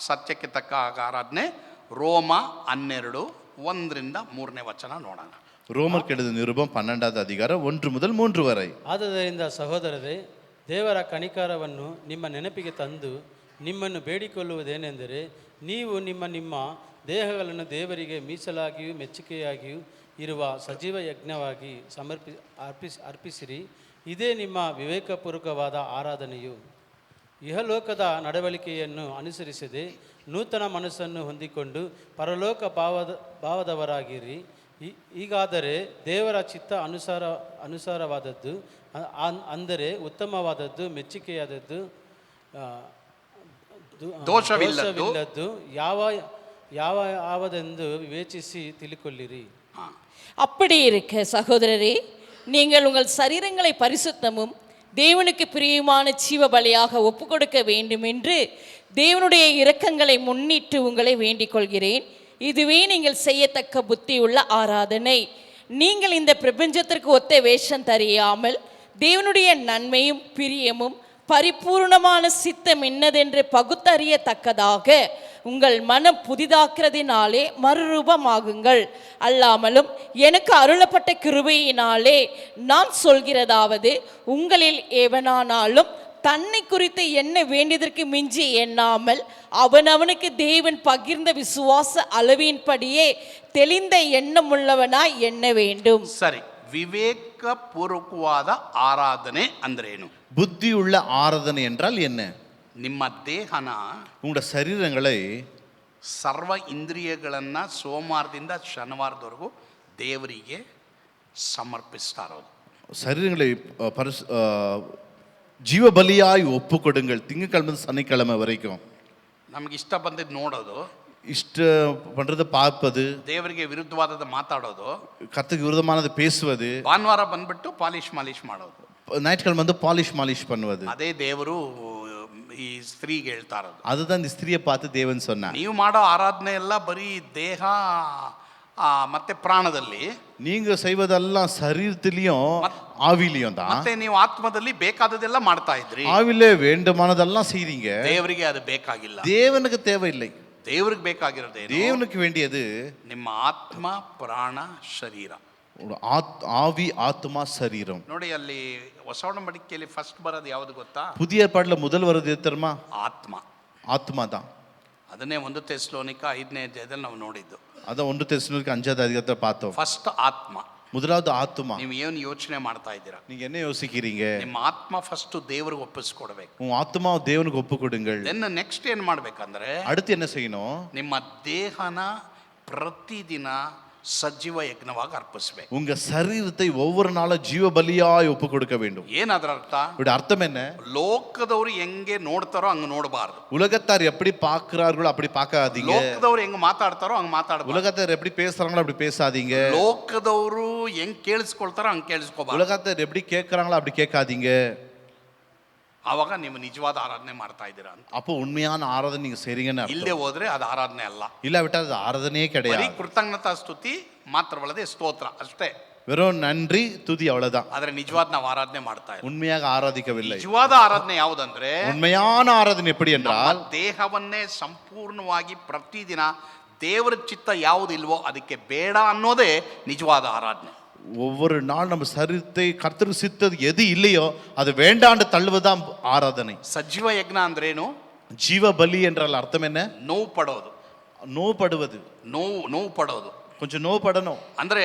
ಸತ್ಯಕ್ಕೆ ತಕ್ಕ ಆರಾಧನೆ. ರೋಮ 12:1-3 ನೋಡೋಣ. ரோமர் கெழுத நிருபம் 12வது அதிகாரம் 1 முதல் 3 வரை. ಆದುದರಿಂದ ಸಹೋದರರೇ, ದೇವರ ಕನಿಕರವನ್ನು ನಿಮ್ಮ ನೆನಪಿಗೆ ತಂದು ನಿಮ್ಮನ್ನು ಬೇಡಿಕೊಳ್ಳುವುದೇನೆಂದರೆ, ನೀವು ನಿಮ್ಮ ದೇಹಗಳನ್ನು ದೇವರಿಗೆ ಮೀಸಲಾಗಿಯೂ ಮೆಚ್ಚುಗೆಯಾಗಿಯೂ ಇರುವ ಸಜೀವ ಯಜ್ಞವಾಗಿ ಅರ್ಪಿಸಿರಿ. ಇದೇ ನಿಮ್ಮ ವಿವೇಕಪೂರ್ವಕವಾದ ಆರಾಧನೆಯು. ಇಹಲೋಕದ ನಡವಳಿಕೆಯನ್ನು ಅನುಸರಿಸದೆ ನೂತನ ಮನಸ್ಸನ್ನು ಹೊಂದಿಕೊಂಡು ಪರಲೋಕ ಭಾವದವರಾಗಿರಿ. ಹೀಗಾದರೆ ದೇವರ ಚಿತ್ತ ಅನುಸಾರವಾದದ್ದು, ಅಂದರೆ ಉತ್ತಮವಾದದ್ದು, ಮೆಚ್ಚುಗೆಯಾದದ್ದು, ದೋಷವಿಲ್ಲದ್ದು ಯಾವದೆಂದು ವಿವೇಚಿಸಿ ತಿಳಿಕೊಳ್ಳಿರಿ. அப்படி இருக்க சகோதரரே, நீங்கள் உங்கள் சரீரங்களை பரிசுத்தமும் தேவனுக்கு பிரியமான ஜீவ பலியாக ஒப்பு கொடுக்க வேண்டும் என்று தேவனுடைய இரக்கங்களை முன்னிட்டு உங்களை வேண்டிக் கொள்கிறேன். இதுவே நீங்கள் செய்யத்தக்க புத்தியுள்ள ஆராதனை. நீங்கள் இந்த பிரபஞ்சத்திற்கு ஒத்த வேஷம் தெரியாமல் தேவனுடைய நன்மையும் பிரியமும் பரிபூர்ணமான சித்தம் என்னதென்று பகுத்தறியத்தக்கதாக உங்கள் மனம் புதிதாக்குறதினாலே மறுரூபமாகுங்கள். அல்லாமலும் எனக்கு அருளப்பட்ட கிருபையினாலே நான் சொல்கிறதாவது, உங்களில் எவனானாலும் தன்னை குறித்து என்ன வேண்டியதற்கு மிஞ்சி எண்ணாமல் அவனவனுக்கு தேவன் பகிர்ந்த விசுவாச அளவின்படியே தெளிந்த எண்ணமுள்ளவனாய் எண்ண வேண்டும். ಸರಿ, ವಿವೇಕಪೂರ್ವಕವಾದ ಆರಾಧನೆ ಅಂದ್ರೇನು? புத்தியுள்ள ஆராதனை என்றால் என்ன? ನಿಮ್ಮ ದೇಹನ, உங்களோட சரீரங்களை ಸರ್ವ ಇಂದ್ರಿಯಗಳನ್ನು ಸೋಮವಾರದಿಂದ ಶನಿವಾರದವರೆಗೂ ದೇವರಿಗೆ ಸಮರ್ಪಿಸ್ತಾ ಇರೋದು. சரீரங்களை ஜீவ பலியாய் ஒப்பு கொடுங்கள். திங்கக்கிழமை சனிக்கிழமை வரைக்கும் ನಮಗೆ ಇಷ್ಟ ಬಂದಿದ್ದು ನೋಡೋದು, இஷ்ட பண்றதை பார்ப்பது, ದೇವರಿಗೆ ವಿರುದ್ಧವಾದದ್ದು ಮಾತಾಡೋದು, கர்த்தருக்கு விரோதமானது பேசுவது, ಭಾನುವಾರ ಬಂದ್ಬಿಟ್ಟು ಮಾಲಿಶ್ ಮಾಡೋದು, ஞாயிற்றுக்கிழமை வந்து பாலிஷ் பண்ணுவது. ಅದೇ ದೇವರು ಈ ಸ್ತ್ರೀಗೆ ಹೇಳ್ತಾ ಇರೋದು. அதுதான் இந்த ஸ்திரியை பார்த்து தேவன் சொன்னார், ನೀವು ಮಾಡೋ ಆರಾಧನೆ ಎಲ್ಲ ಬರೀ ದೇಹ ಮತ್ತೆ ಪ್ರಾಣದಲ್ಲಿ, நீங்க செய்வதெல்லாம் சரீரத்திலையும் ஆவிலையும் தான். ಮತ್ತೆ ನೀವು ಆತ್ಮದಲ್ಲಿ ಬೇಕಾದದೆಲ್ಲ ಮಾಡ್ತಾ ಇದ್ರಿ. ஆவிலே வேண்டுமானதெல்லாம் செய்றீங்க. ದೇವರಿಗೆ ಅದು ಬೇಕಾಗಿಲ್ಲ. தேவனுக்கு தேவையில்லை. ದೇವರಿಗೆ ಬೇಕಾಗಿರೋದು தேவனுக்கு வேண்டியது ನಿಮ್ಮ ಆತ್ಮ, ಪ್ರಾಣ, ಶರೀರ. ஆவி, ஆத்மா, சரீரம். ನೋಡಿ, ಅಲ್ಲಿ ಹೊಸ ಒಡಂಬಡಿಕೆಯಲ್ಲಿ ಫಸ್ಟ್ ಬರೋದು ಯಾವುದು ಗೊತ್ತಾ? புதிய ஏற்பாட்டுல முதல் வருது தெரியுமா? ಆತ್ಮ. ஆத்மா தான். ಅದನ್ನೇ 1 ಥೆಸಲೋನಿಕ 5ನೇ ಅಧ್ಯಾಯದಲ್ಲಿ ನಾವು ನೋಡಿದ್ದು. அதான் 1 தெசலோனிக்கர் 5வது அதிகாரத்தை பார்த்தோம். ಫಸ್ಟ್ ಆತ್ಮ. முதலாவது ஆத்மா. ನೀವು ಏನು ಯೋಚನೆ ಮಾಡ್ತಾ ಇದ್ದೀರಾ? நீங்க என்ன யோசிக்கிறீங்க? ನಿಮ್ಮ ಆತ್ಮ ಫಸ್ಟ್ ದೇವರಿಗೆ ಒಪ್ಪಿಸ್ಕೊಡ್ಬೇಕು. உங்க ஆத்மாவை தேவனுக்கு ஒப்பு கொடுங்கள். ದೆನ್ ನೆಕ್ಸ್ಟ್ ಏನು ಮಾಡ್ಬೇಕಂದ್ರೆ, அடுத்து என்ன செய்யணும்? ನಿಮ್ಮ ದೇಹನ ಪ್ರತಿದಿನ ಸಜೀವ ಯಜ್ಞವಾಗಿ ಅರ್ಪಿಸಬೇಕು. உங்க சரீரத்தை ஒவ்வொரு நாளும் ஜீவ பலியாய் ஒப்பு கொடுக்க வேண்டும். ಏನದರ ಅರ್ಥ? இதோட அர்த்தம் என்ன? ಲೋಕದವರು ಹೆಂಗೆ ನೋಡ್ತಾರೋ ಹಂಗೆ ನೋಡಬಾರ್ದು. உலகத்தார் எப்படி பார்க்கிறார்களோ அப்படி பார்க்காதீங்க. ಲೋಕದವರು ಹೆಂಗೆ ಮಾತಾಡ್ತಾರೋ ಹಂಗೆ ಮಾತಾಡಬಾರ್ದು. உலகத்தார் எப்படி பேசுறாங்களோ அப்படி பேசாதீங்க. ಲೋಕದವರು ಹೆಂಗ್ ಕೇಳಿಸ್ಕೊಳ್ತಾರೋ ಹಂಗೆ ಕೇಳಿಸ್ಕೋಬಾರ್ದು. உலகத்தார் எப்படி கேட்கறாங்களோ அப்படி கேட்காதீங்க. ಆವಾಗ ನೀವು ನಿಜವಾದ ಆರಾಧನೆ ಮಾಡ್ತಾ ಇದ್ದೀರಾ ಅಂತ. அப்போ உண்மையான ஆராதனை நீங்க செய்றீங்கன்னு அர்த்தம். ಇಲ್ಲೇ ಹೋದ್ರೆ ಅದು ಆರಾಧನೆ ಅಲ್ಲ. இல்லாவிட்டால் அது ஆராதனையே ಬರೀ கிடையாது. ಕೃತಜ್ಞತಾ ಸ್ತುತಿ ಮಾತ್ರವಲ್ಲದೆ ಸ್ತೋತ್ರ ಅಷ್ಟೇ. வெறும் நன்றி துதி அவ்வளவுதான். ಆದ್ರೆ ನಿಜವಾದ ನಾವು ಆರಾಧನೆ ಮಾಡ್ತಾ ಇಲ್ಲ. உண்மையாக ஆராதிக்கவில்லை. ನಿಜವಾದ ಆರಾಧನೆ ಯಾವುದಂದ್ರೆ, உண்மையான ஆராதனை எப்படி என்றால், ದೇಹವನ್ನೇ ಸಂಪೂರ್ಣವಾಗಿ ಪ್ರತಿದಿನ ದೇವರ ಚಿತ್ತ ಯಾವುದಿಲ್ವೋ ಅದಕ್ಕೆ ಬೇಡ ಅನ್ನೋದೇ ನಿಜವಾದ ಆರಾಧನೆ. ஒவ்வொரு நாள் நம்ம சரீரத்தை கர்த்தருக்கு சித்தது எது இல்லையோ அது வேண்டாண்டு தள்ளுவதுதான் ஆராதனை. ಸಜೀವ ಯಜ್ಞ ಅಂದ್ರೇನು? ஜீவ பலி என்றால் அர்த்தம் என்ன? ನೋವು ಪಡೋದು. நோப்படுவது. ನೋವು ಪಡೋದು கொஞ்சம் நோப்படணும். ಅಂದ್ರೆ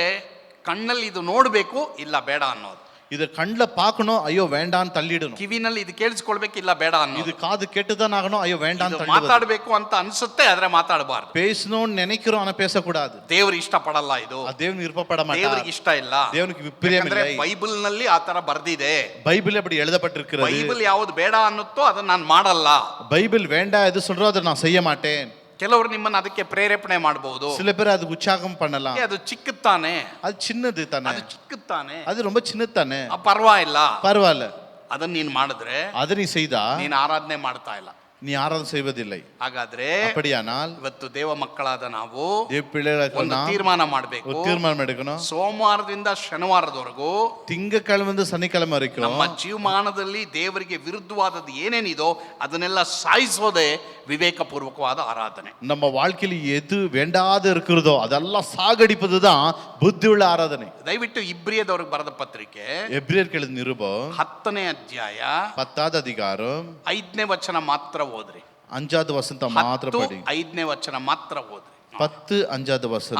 ಕಣ್ಣಲ್ಲಿ ಇದು ನೋಡ್ಬೇಕು, ಇಲ್ಲ ಬೇಡ ಅನ್ನೋದು. இத கண்ணில் பார்க்கணும், ஐயோ வேண்டான்னு தள்ளிடணும். ಕಿವಿನಲ್ಲಿ ಇದು ಕೇಳಿಸ್ಕೊಳ್ಬೇಕು, ಇಲ್ಲ ಬೇಡ ಅನ್ನೋದು. இது காது கேட்டுதான் ஆகணும், ஐயோ வேண்டான்னு தள்ளிடுவது. ಮಾತಾಡಬೇಕು ಅಂತ ಅನ್ಸುತ್ತೆ, ಆದ್ರೆ ಮಾತಾಡಬಾರ್ದು. பேசணும்னு நினைக்கிறோம், ஆனா பேசக்கூடாது. ದೇವರು ಇಷ್ಟಪಡಲ್ಲ ಇದು. தேவனுக்கு விருப்பப்பட மாட்டார். ದೇವರಿಗೆ ಇಷ್ಟ ಇಲ್ಲ. தேவனுக்கு பிரியம் இல்லை. ಬೈಬಲ್ ನಲ್ಲಿ ಆ ತರ ಬರ್ದಿದೆ. பைபிள் அப்படி எழுதப்பட்டிருக்கிறது. ಬೈಬಲ್ ಯಾವುದು ಬೇಡ ಅನ್ನುತ್ತೋ ಅದನ್ನ ನಾನು ಮಾಡಲ್ಲ. பைபிள் வேண்டாம் எது சொல்றோ அதை நான் செய்ய மாட்டேன். ಕೆಲವರು ನಿಮ್ಮನ್ನ ಅದಕ್ಕೆ ಪ್ರೇರೇಪಣೆ ಮಾಡಬಹುದು. சில பேர் அதுக்கு உற்சாகம் பண்ணலாம். ಅದು ಚಿಕ್ಕತಾನೆ, அது சின்னது தானே, ಅದು ಚಿಕ್ಕತಾನೆ, அது ரொம்ப சின்னது தானே, ಪರವಾಗಿಲ್ಲ. பரவாயில்ல. ಅದನ್ನ ನೀನ್ ಮಾಡಿದ್ರೆ அதை நீ செய்தா ನೀನ್ ಆರಾಧನೆ ಮಾಡ್ತಾ ಇಲ್ಲ. நீ ஆராதனை செய்வதில்லை. ಹಾಗಾದ್ರೆ அப்படியானால் ಇವತ್ತು ದೇವ ಮಕ್ಕಳಾದ ನಾವು தேவ பிள்ளைகளுக்கு ಒಂದು நாம் ತೀರ್ಮಾನ ಮಾಡಬೇಕು. ஒரு தீர்மானம் எடுக்கணும். ಸೋಮವಾರದಿಂದ ಶನಿವಾರದವರೆಗೂ திங்கக்கிழமை சனிக்கிழமை வரைக்கும் ನಮ್ಮ ಜೀವಮಾನದಲ್ಲಿ ದೇವರಿಗೆ ವಿರುದ್ಧವಾದದ್ದು ಏನೇನಿದೋ ಅದನ್ನೆಲ್ಲ ಸಾಯಿಸೋದೇ ವಿವೇಕಪೂರ್ವಕವಾದ ಆರಾಧನೆ. நம்ம வாழ்க்கையில் எது வேண்டாத இருக்கிறதோ அதெல்லாம் சாகடிப்பது தான் புத்தியுள்ள ஆராதனை. ದಯವಿಟ್ಟು ಇಬ್ರಿಯದವ್ರಿಗೆ ಬರೆದ ಪತ್ರಿಕೆ எபிரேயருக்கு எழுதின நிருபம் 10ನೇ ಅಧ್ಯಾಯ 10வது அதிகாரம் 5ನೇ ವಚನ ಮಾತ್ರ ಓದ್ರಿ. 5வது ವಚನ ಮಾತ್ರ 10 ಪಡಿ. 5ನೇ ವಚನ ಮಾತ್ರ ಓದ್ರಿ. 10 5வது ವಚನ.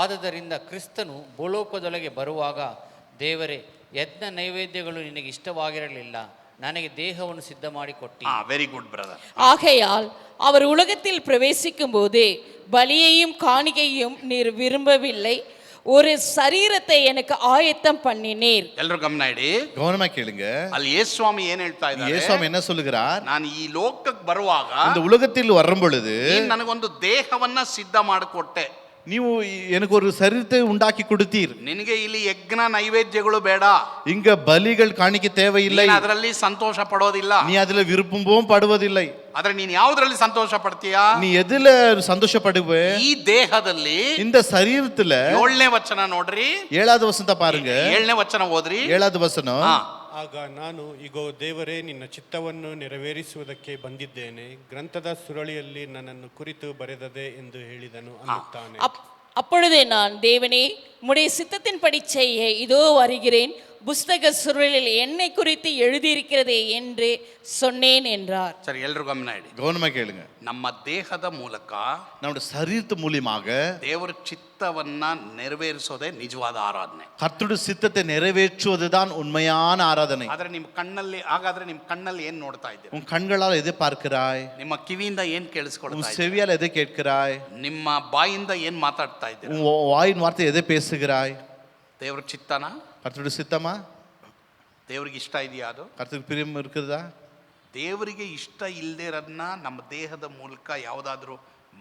ಆದದರಿಂದ ಕ್ರಿಸ್ತನು ಭೂಲೋಕದೊಳಗೆ ಬರುವಾಗ ದೇವರೇ ಯಜ್ಞ ನೈವೇದ್ಯಗಳು ನಿನಗೆ ಇಷ್ಟವಾಗಿರಲಿಲ್ಲ, ನನಗೆ ದೇಹವನ್ನು ಸಿದ್ಧ ಮಾಡಿ ಕೊಟ್ಟಿ. Very good brother. ஆகையால் அவர் உலகத்தில் பிரவேசிக்கும் போதே பலியையும் காணிக்கையும் நீர் விரும்பவில்லை, ஒரு சரீரத்தை எனக்கு ஆயத்தம் பண்ணினீர். ಎಲ್ಲರೂ ಗಮನ ಇಡಿ, கவனமா கேளுங்க. ಅಲ್ಲಿ ಯೇಸುಸ್ವಾಮಿ ಏನ್ ಹೇಳ್ತಾ ಇದ್ದಾರೆ? இயேசுவாமி என்ன சொல்லுகிறார்? ನಾನು ಈ ಲೋಕಕ್ಕೆ ಬರುವಾಗ இந்த உலகத்தில் வரும் பொழுது ನೀನು ನನಗೊಂದು ದೇಹವನ್ನ ಸಿದ್ಧ ಮಾಡಿಕೊಟ್ಟೆ. ನೀವು எனக்கு ஒரு சரீரத்தை உண்டாக்கி கொடுத்தீர். ನಿನಗೆ ಇಲ್ಲಿ ಯಜ್ಞ ನೈವೇದ್ಯಗಳು ಬೇಡ, இங்க பலிகள் காணிக்க தேவையில்லை, ನೀನು ಅದರಲ್ಲಿ ಸಂತೋಷ ಪಡೋದಿಲ್ಲ. நீ அதுல விருப்பமும் படுவதில்லை. ಆದ್ರೆ ನೀನು ಯಾವುದರಲ್ಲಿ ಸಂತೋಷ ಪಡ್ತೀಯಾ? நீ எதுல சந்தோஷப்படுவே? ಈ ದೇಹದಲ್ಲಿ. இந்த சரீரத்துல 7ನೇ ವಚನ ನೋಡ್ರಿ, 7வது ವಚನ பாருங்க. 7ನೇ ವಚನ ಓದ್ರಿ. 7வது ವಚನ. ಆಗ ನಾನು ಇಗೋ ದೇವರೇ ನಿನ್ನ ಚಿತ್ತವನ್ನು ನೆರವೇರಿಸುವುದಕ್ಕೆ ಬಂದಿದ್ದೇನೆ, ಗ್ರಂಥದ ಸುರಳಿಯಲ್ಲಿ ನನ್ನನ್ನು ಕುರಿತು ಬರೆದದೆ ಎಂದು ಹೇಳಿದನು ಅನ್ನುತ್ತಾನೆ. அப்பொழுதே நான் தேவனே உம்முடைய சித்தத்தின்படி செய்ய இதோ வருகிறேன், புஸ்தக சுருளில் என்னை குறித்து எழுதியிருக்கிறதே என்று சொன்னேன் என்றார். ಸರಿ, ಎಲ್ಲರೂ ಗಮನ ಇಡಿ, கவனமா கேளுங்க. ನಮ್ಮ ದೇಹದ ಮೂಲಕ நம்முடைய சரீரத்து மூலியமாக ದೇವರ ಚಿತ್ತವನ್ನ ನೆರವೇರಿಸೋದೇ ನಿಜವಾದ ಆರಾಧನೆ. கர்த்தருடைய சித்தத்தை நிறைவேற்றுவதுதான் உண்மையான ஆராதனை. ಆದ್ರೆ ನಿಮ್ಮ ಕಣ್ಣಲ್ಲಿ, ಹಾಗಾದ್ರೆ ನಿಮ್ಮ ಕಣ್ಣಲ್ಲಿ ಏನ್ ನೋಡ್ತಾ ಇದ್ದೀರಾ? உன் கண்களால் எதை பார்க்கிறாய்? ನಿಮ್ಮ ಕಿವಿಯಿಂದ ಏನ್ உன் ಕೇಳಿಸ್ಕೊಳ್ತಾ ಇದ್ದೀರಾ? செவியால் எதை கேட்கிறாய்? ನಿಮ್ಮ ಬಾಯಿಂದ ಏನ್ ಮಾತಾಡ್ತಾ ಇದ್ದೀರಾ? உன் வாயின் வார்த்தை எதை பேசுகிறாய்? ದೇವ್ರ ಚಿತ್ತನ? கர்த்தருடைய சித்தமா? ದೇವ್ರಿಗೆ ಇಷ್ಟ ಇದೆಯಾ ಅದು? கர்த்தருக்கு பிரியம் இருக்குதா? ದೇವರಿಗೆ ಇಷ್ಟ ಇಲ್ಲದೆ ಇರೋದನ್ನ ನಮ್ಮ ದೇಹದ ಮೂಲಕ ಯಾವುದಾದ್ರೂ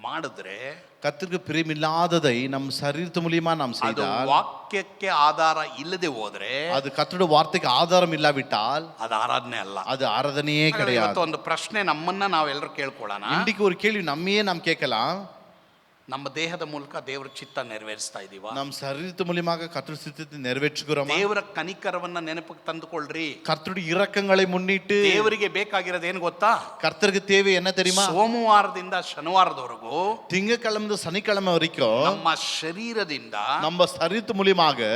ಮಾಡಿದ್ರೆ, கர்த்தருக்கு பிரியம் இல்லாததை நம் சரீரத்து மூலியமா நாம் ಅದು செய்தால், ವಾಕ್ಯಕ್ಕೆ ಆಧಾರ ಇಲ್ಲದೆ ಹೋದ್ರೆ, அது கர்த்தருடைய வார்த்தைக்கு ஆதாரம் இல்லாவிட்டால் ಅದು ಆರಾಧನೆ ಅಲ್ಲ. அது ஆராதனையே ಹಾಗಾದ್ರೆ கிடையாது. ಇವತ್ತು ಒಂದು ಪ್ರಶ್ನೆ ನಮ್ಮನ್ನ ನಾವೆಲ್ಲರೂ ಕೇಳ್ಕೊಳ್ಳೋಣ. இன்றைக்கு ஒரு கேள்வி நம்மையே நாம் கேட்கலாம். ನಮ್ಮ ದೇಹದ ಮೂಲಕ ದೇವರ ಚಿತ್ತ ನೆರವೇರಿಸ್ತಾ ಇದೀವಾ? நம் சரீரத்து மூலியமாக கர்த்தருடைய சித்தத்தை நிறைவேற்றுகிறோமா? ದೇವರ ಕನಿಕರವನ್ನ ನೆನಪಿಗೆ ತಂದುಕೊಳ್ಳ್ರಿ. கர்த்தருடைய இரக்கங்களை முன்னிட்டு ದೇವರಿಗೆ ಬೇಕಾಗಿರೋದು ಏನು ಗೊತ್ತಾ? கர்த்தருக்கு தேவை என்ன தெரியுமா? ಸೋಮವಾರದಿಂದ ಶನಿವಾರದವರೆಗೂ திங்கக்கிழமை சனிக்கிழமை வரைக்கும் ನಮ್ಮ ಶರೀರದಿಂದ, நம்ம சரீரத்து மூலியமாக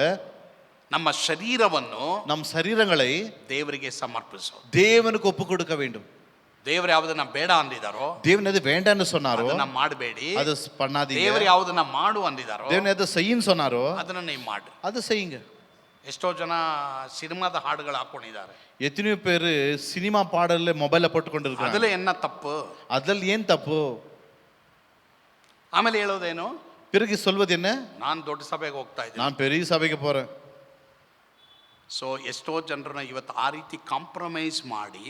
ನಮ್ಮ ಶರೀರವನ್ನು நம் சரீரங்களை ದೇವರಿಗೆ ಸಮರ್ಪಿಸೋದು. தேவனுக்கு ஒப்பு கொடுக்க வேண்டும். ದೇವರು ಯಾವುದನ್ನ ಬೇಡ ಅಂದಿದಾರೋ தேவன் எது வேண்டாம்னு சொன்னாரோ ಅದನ್ನ ಮಾಡಬೇಡಿ. அது பண்ணாதீங்க. ದೇವರು ಯಾವುದನ್ನ ಮಾಡು ಅಂದಿದಾರೋ தேவன் எதை செய்யுன்னு சொன்னாரோ ಅದನ್ನ ನೀವು ಮಾಡಿ. அது செய்யுங்க. ಎಷ್ಟೋ ಜನ ಸಿನಿಮಾದ ಹಾಡುಗಳು ಹಾಕೊಂಡಿದ್ದಾರೆ. எத்தனையோ பேர் சினிமா பாடல்ல ಮೊಬೈಲ್ போட்டுக்கொண்டிருக்காங்க. ಅದಲ್ಲ ಎನ್ನ ತಪ್ಪು? அதில் ஏன் தப்பு? ಆಮೇಲೆ ಹೇಳೋದೇನು? பிறகு சொல்வது என்ன? ನಾನು ದೊಡ್ಡ ಸಭೆಗೆ ಹೋಗ್ತಾ ಇದ್ದೀನಿ, நான் பெரிய சபைக்கு போறேன். ಸೊ ಎಷ್ಟೋ ಜನರನ್ನ ಇವತ್ತು ಆ ರೀತಿ ಕಾಂಪ್ರಮೈಸ್ ಮಾಡಿ,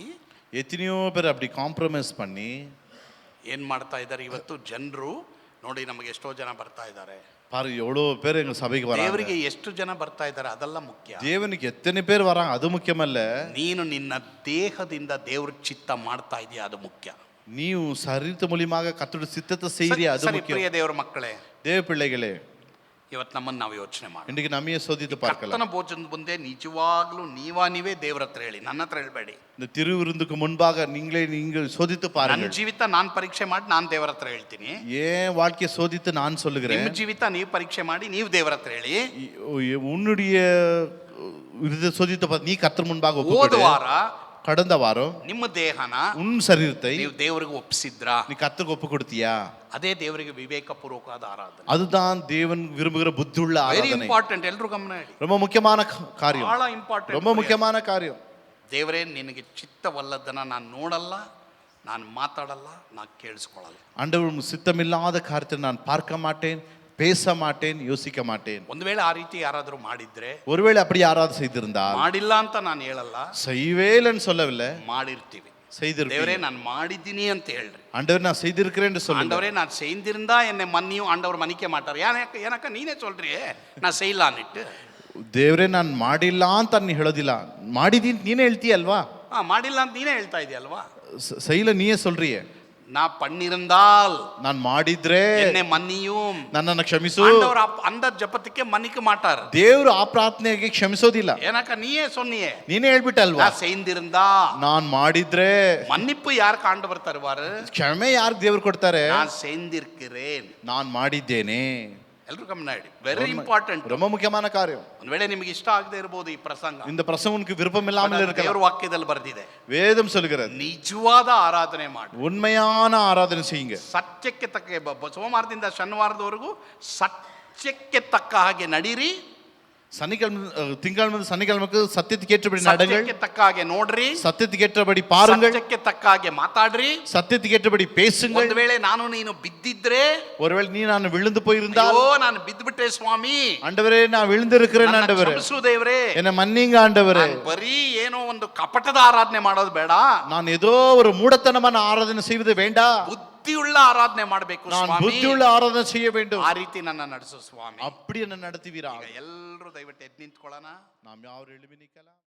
எத்தனையோ பேர் அப்படி காம்ப்ரமைஸ் பண்ணி ಏನ್ ಮಾಡ್ತಾ ಇದ್ದಾರೆ ಇವತ್ತು ಜನರು ನೋಡಿ. ನಮಗೆ ಎಷ್ಟೋ ಜನ ಬರ್ತಾ ಇದ್ದಾರೆ. பாரு எவ்வளோ பேர் எங்க சபைக்கு வராங்க. ದೇವರಿಗೆ ಎಷ್ಟು ಜನ ಬರ್ತಾ ಇದ್ದಾರೆ ಅದೆಲ್ಲ ಮುಖ್ಯ. தேவனுக்கு எத்தனை பேர் வராங்க அது முக்கியமல்ல. ನೀನು ನಿನ್ನ ದೇಹದಿಂದ ದೇವ್ರ ಚಿತ್ತ ಮಾಡ್ತಾ ಇದೆಯಾ ಅದು ಮುಖ್ಯ. ನೀವು சரீரத்து மூலியமாக கர்த்தருடைய சித்தத்தை செய்யறியா அது ಸರಿ, ಪ್ರಿಯ முக்கியம். ದೇವರ ಮಕ್ಕಳೇ, தேவ பிள்ளைகளே, ಇವತ್ತು ನಮ್ಮನ್ನು ನಾವು ಯೋಚನೆ ಮಾಡಿ, இன்றைக்கு நம்மையே சோதித்து பார்க்கலாம். ಕರ್ತನ ಭೋಜನದ ಮುಂದೆ ನಿಜವಾಗ್ಲೂ ನೀವೇ ದೇವ್ರ ಹತ್ರ ಹೇಳಿ, ನನ್ನ ಹತ್ರ ಹೇಳ್ಬೇಡಿ. இந்த திருவிருந்துக்கு முன்பாக நீங்கள் சோதித்து ನನ್ನ பாருங்கள். ಜೀವಿತ ನಾನು ಪರೀಕ್ಷೆ ಮಾಡಿ ನಾನು ದೇವರ ಹತ್ರ ಹೇಳ್ತೀನಿ. ஏன் வாழ்க்கையை சோதித்து நான் சொல்லுகிறேன். ನಿಮ್ಮ ಜೀವಿತ ನೀವು ಪರೀಕ್ಷೆ ಮಾಡಿ ನೀವು ದೇವರ ಹತ್ರ ಹೇಳಿ. உன்னுடைய இதை சோதித்து பார்த்து நீ கர்த்தர் முன்பாக ಹೋದ ஒப்புக்கொடு. ವಾರ கடந்த வாரம் ನಿಮ್ಮ ದೇಹನ உன் சரீரத்தை ನೀವು ದೇವರಿಗೆ ಒಪ್ಪಿಸಿದ್ರಾ? நீ கர்த்தருக்கு ஒப்பு கொடுத்தியா? ಅದೇ ದೇವರಿಗೆ ವಿವೇಕಪೂರ್ವಕವಾದ ಆರಾಧನೆ. அதுதான் தேவன் விரும்புகிற புத்தியுள்ள ವೆರಿ ஆராதனை. ಇಂಪಾರ್ಟೆಂಟ್. ಎಲ್ರು ಗಮನ ಹೇಳಿ, ரொம்ப முக்கியமான காரியம். ಬಹಳ ಇಂಪಾರ್ಟೆಂಟ್, ரொம்ப முக்கியமான காரியம். ದೇವರೇ ನಿನಗೆ ಚಿತ್ತವಲ್ಲದನ್ನ ನಾನು ನೋಡಲ್ಲ, ನಾನು ಮಾತಾಡಲ್ಲ, ನಾನು ಕೇಳಿಸ್ಕೊಳ್ಳಲ್ಲ. ஆண்டவர் சித்தமில்லாத காரியத்தை நான் பார்க்க மாட்டேன், பேச மாட்டேன், யோசிக்க மாட்டேன். ಒಂದು ವೇಳೆ ಆ ರೀತಿ ಯಾರಾದರೂ ಮಾಡಿದ್ರೆ, ஒருவேளை அப்படி யாராவது செய்திருந்தால், ಮಾಡಿಲ್ಲ ಅಂತ ನಾನು ಹೇಳಲ್ಲ, செய்வேலன்னு சொல்லவில்லை, ಮಾಡಿರ್ತೀವಿ. செய்திருப்பீங்க. ದೇವರೇ ನಾನು ಮಾಡಿದ್ದೀನಿ ಅಂತ ಹೇಳ್ರಿ. ஆண்டவர் நான் செய்திருக்கிறேன் என்று சொல்லுங்க. ஆண்டவரே நான் செய்திருந்தா என்னை மன்னியும் ஆண்டவர் மன்னிக்க மாட்டார். எனக்கு ನೀನೇ சொல்றியே ನಾ செய்யலான்ನಿಟ್ಟು. ದೇವರೇ ನಾನು ಮಾಡಿಲ್ಲ ಅಂತ ನೀ ಹೇಳೋದಿಲ್ಲ, ಮಾಡಿದೀನಿ ನೀನೇ ಹೇಳ್ತೀಯ ಅಲ್ವಾ? ಮಾಡಿಲ್ಲ ಅಂತ ನೀನೇ ಹೇಳ್ತಾ ಇದೆಯಲ್ವಾ? செய்யல நீயே சொல்றியே. நான் பண்ணிருந்தால் நான் ಮಾಡಿದ್ರೆ என்னை மன்னியும். ನನ್ನನ್ನು ಕ್ಷಮಿಸು. ஆண்டவர் அந்த ஜெபத்துக்கே மன்னிக்க மாட்டார். ದೇವರು ಆ ಪ್ರಾರ್ಥನೆಗೆ ಕ್ಷಮಿಸೋದಿಲ್ಲ. எனக்கு நீயே சொன்னியே. ನೀನೇ ಹೇಳ್ಬಿಟ್ಟಲ್ವಾ, நான் செய்திருந்தா ನಾನ್ ಮಾಡಿದ್ರೆ. மன்னிப்பு யாருக்கு ஆண்டவர் தருவாரு? ಕ್ಷಮೆ ಯಾರಿಗೆ ದೇವರು ಕೊಡ್ತಾರೆ? நான் செய்திருக்கிறேன், ನಾನ್ ಮಾಡಿದ್ದೇನೆ. ಎಲ್ರು ಗಮನಾಡಿ. Very important. ரொம்ப ಮುಖ್ಯமான காரியம். ಒಂದು ವೇಳೆ ನಿಮಗೆ ಇಷ್ಟ ಆಗದೆ ಇರಬಹುದು ಈ ಪ್ರಸಂಗ, இந்த பிரசங்கம் உனக்கு விருப்பம் இல்லாமல் இருக்கலாம். ದೇವರ ವಾಕ್ಯದಲ್ಲಿ ಬರೆದಿದೆ, வேதம் சொல்கிறது ನಿಜವಾದ ಆರಾಧನೆ ಮಾಡಿ, உண்மையான ஆராதனை செய்யுங்க. ಸತ್ಯಕ್ಕೆ ತಕ್ಕ ಸೋಮವಾರದಿಂದ ಶನಿವಾರದವರೆಗೂ ಸತ್ಯಕ್ಕೆ ತಕ್ಕ ಹಾಗೆ ನಡೀರಿ. திங்கள் சனிக்கிழமைக்கு சத்தியத்துக்கு ஏற்றபடி நடுங்கள். ಸತ್ಯಕ್ಕೆ ತಕ್ಕ ಹಾಗೆ ನೋಡ್ರಿ, சத்தியத்துக்கு ஏற்றபடி பாருங்கள், ಸತ್ಯಕ್ಕೆ ತಕ್ಕ ಹಾಗೆ ಮಾತಾಡ್ರಿ. சத்தியத்துக்கு ஏற்றபடி பேசுங்கள். ಒಂದು ವೇಳೆ ನಾನು ನೀನು ಬಿದ್ದಿದ್ರೆ, ஒருவேளை நீ நான் விழுந்து போயிருந்தால், ಓ ನಾನು ಬಿದ್ದುಬಿಟ್ಟೆ ಸ್ವಾಮಿ, ஆண்டவரே நான் விழுந்திருக்கிறேன் ஆண்டவரே, ಕ್ಷಮಿಸು ದೇವರೇ, என்ன மன்னிங்க ஆண்டவரே. ಬರೀ ಏನೋ ಒಂದು ಕಪಟದ ಆರಾಧನೆ ಮಾಡೋದು ಬೇಡ, நான் ஏதோ ஒரு மூடத்தனமான ஆராதனை செய்வது வேண்டாம். ಬುದ್ಧಿಯುಳ್ಳ ಆರಾಧನೆ ಮಾಡಬೇಕು நான் ಸ್ವಾಮಿ. புத்தியுள்ள ஆராதனை செய்ய வேண்டும். ಆ ರೀತಿ ನನ್ನ ನಡೆಸು ಸ್ವಾಮಿ. அப்படி என்ன நடத்துவீரா? ಎಲ್ಲರೂ ದಯವಿಟ್ಟು ಎದ್ದು ನಿಂತ್ಕೊಳ್ಳೋಣ. நாம் யாரும் எழுப்பி நிக்கலாம்.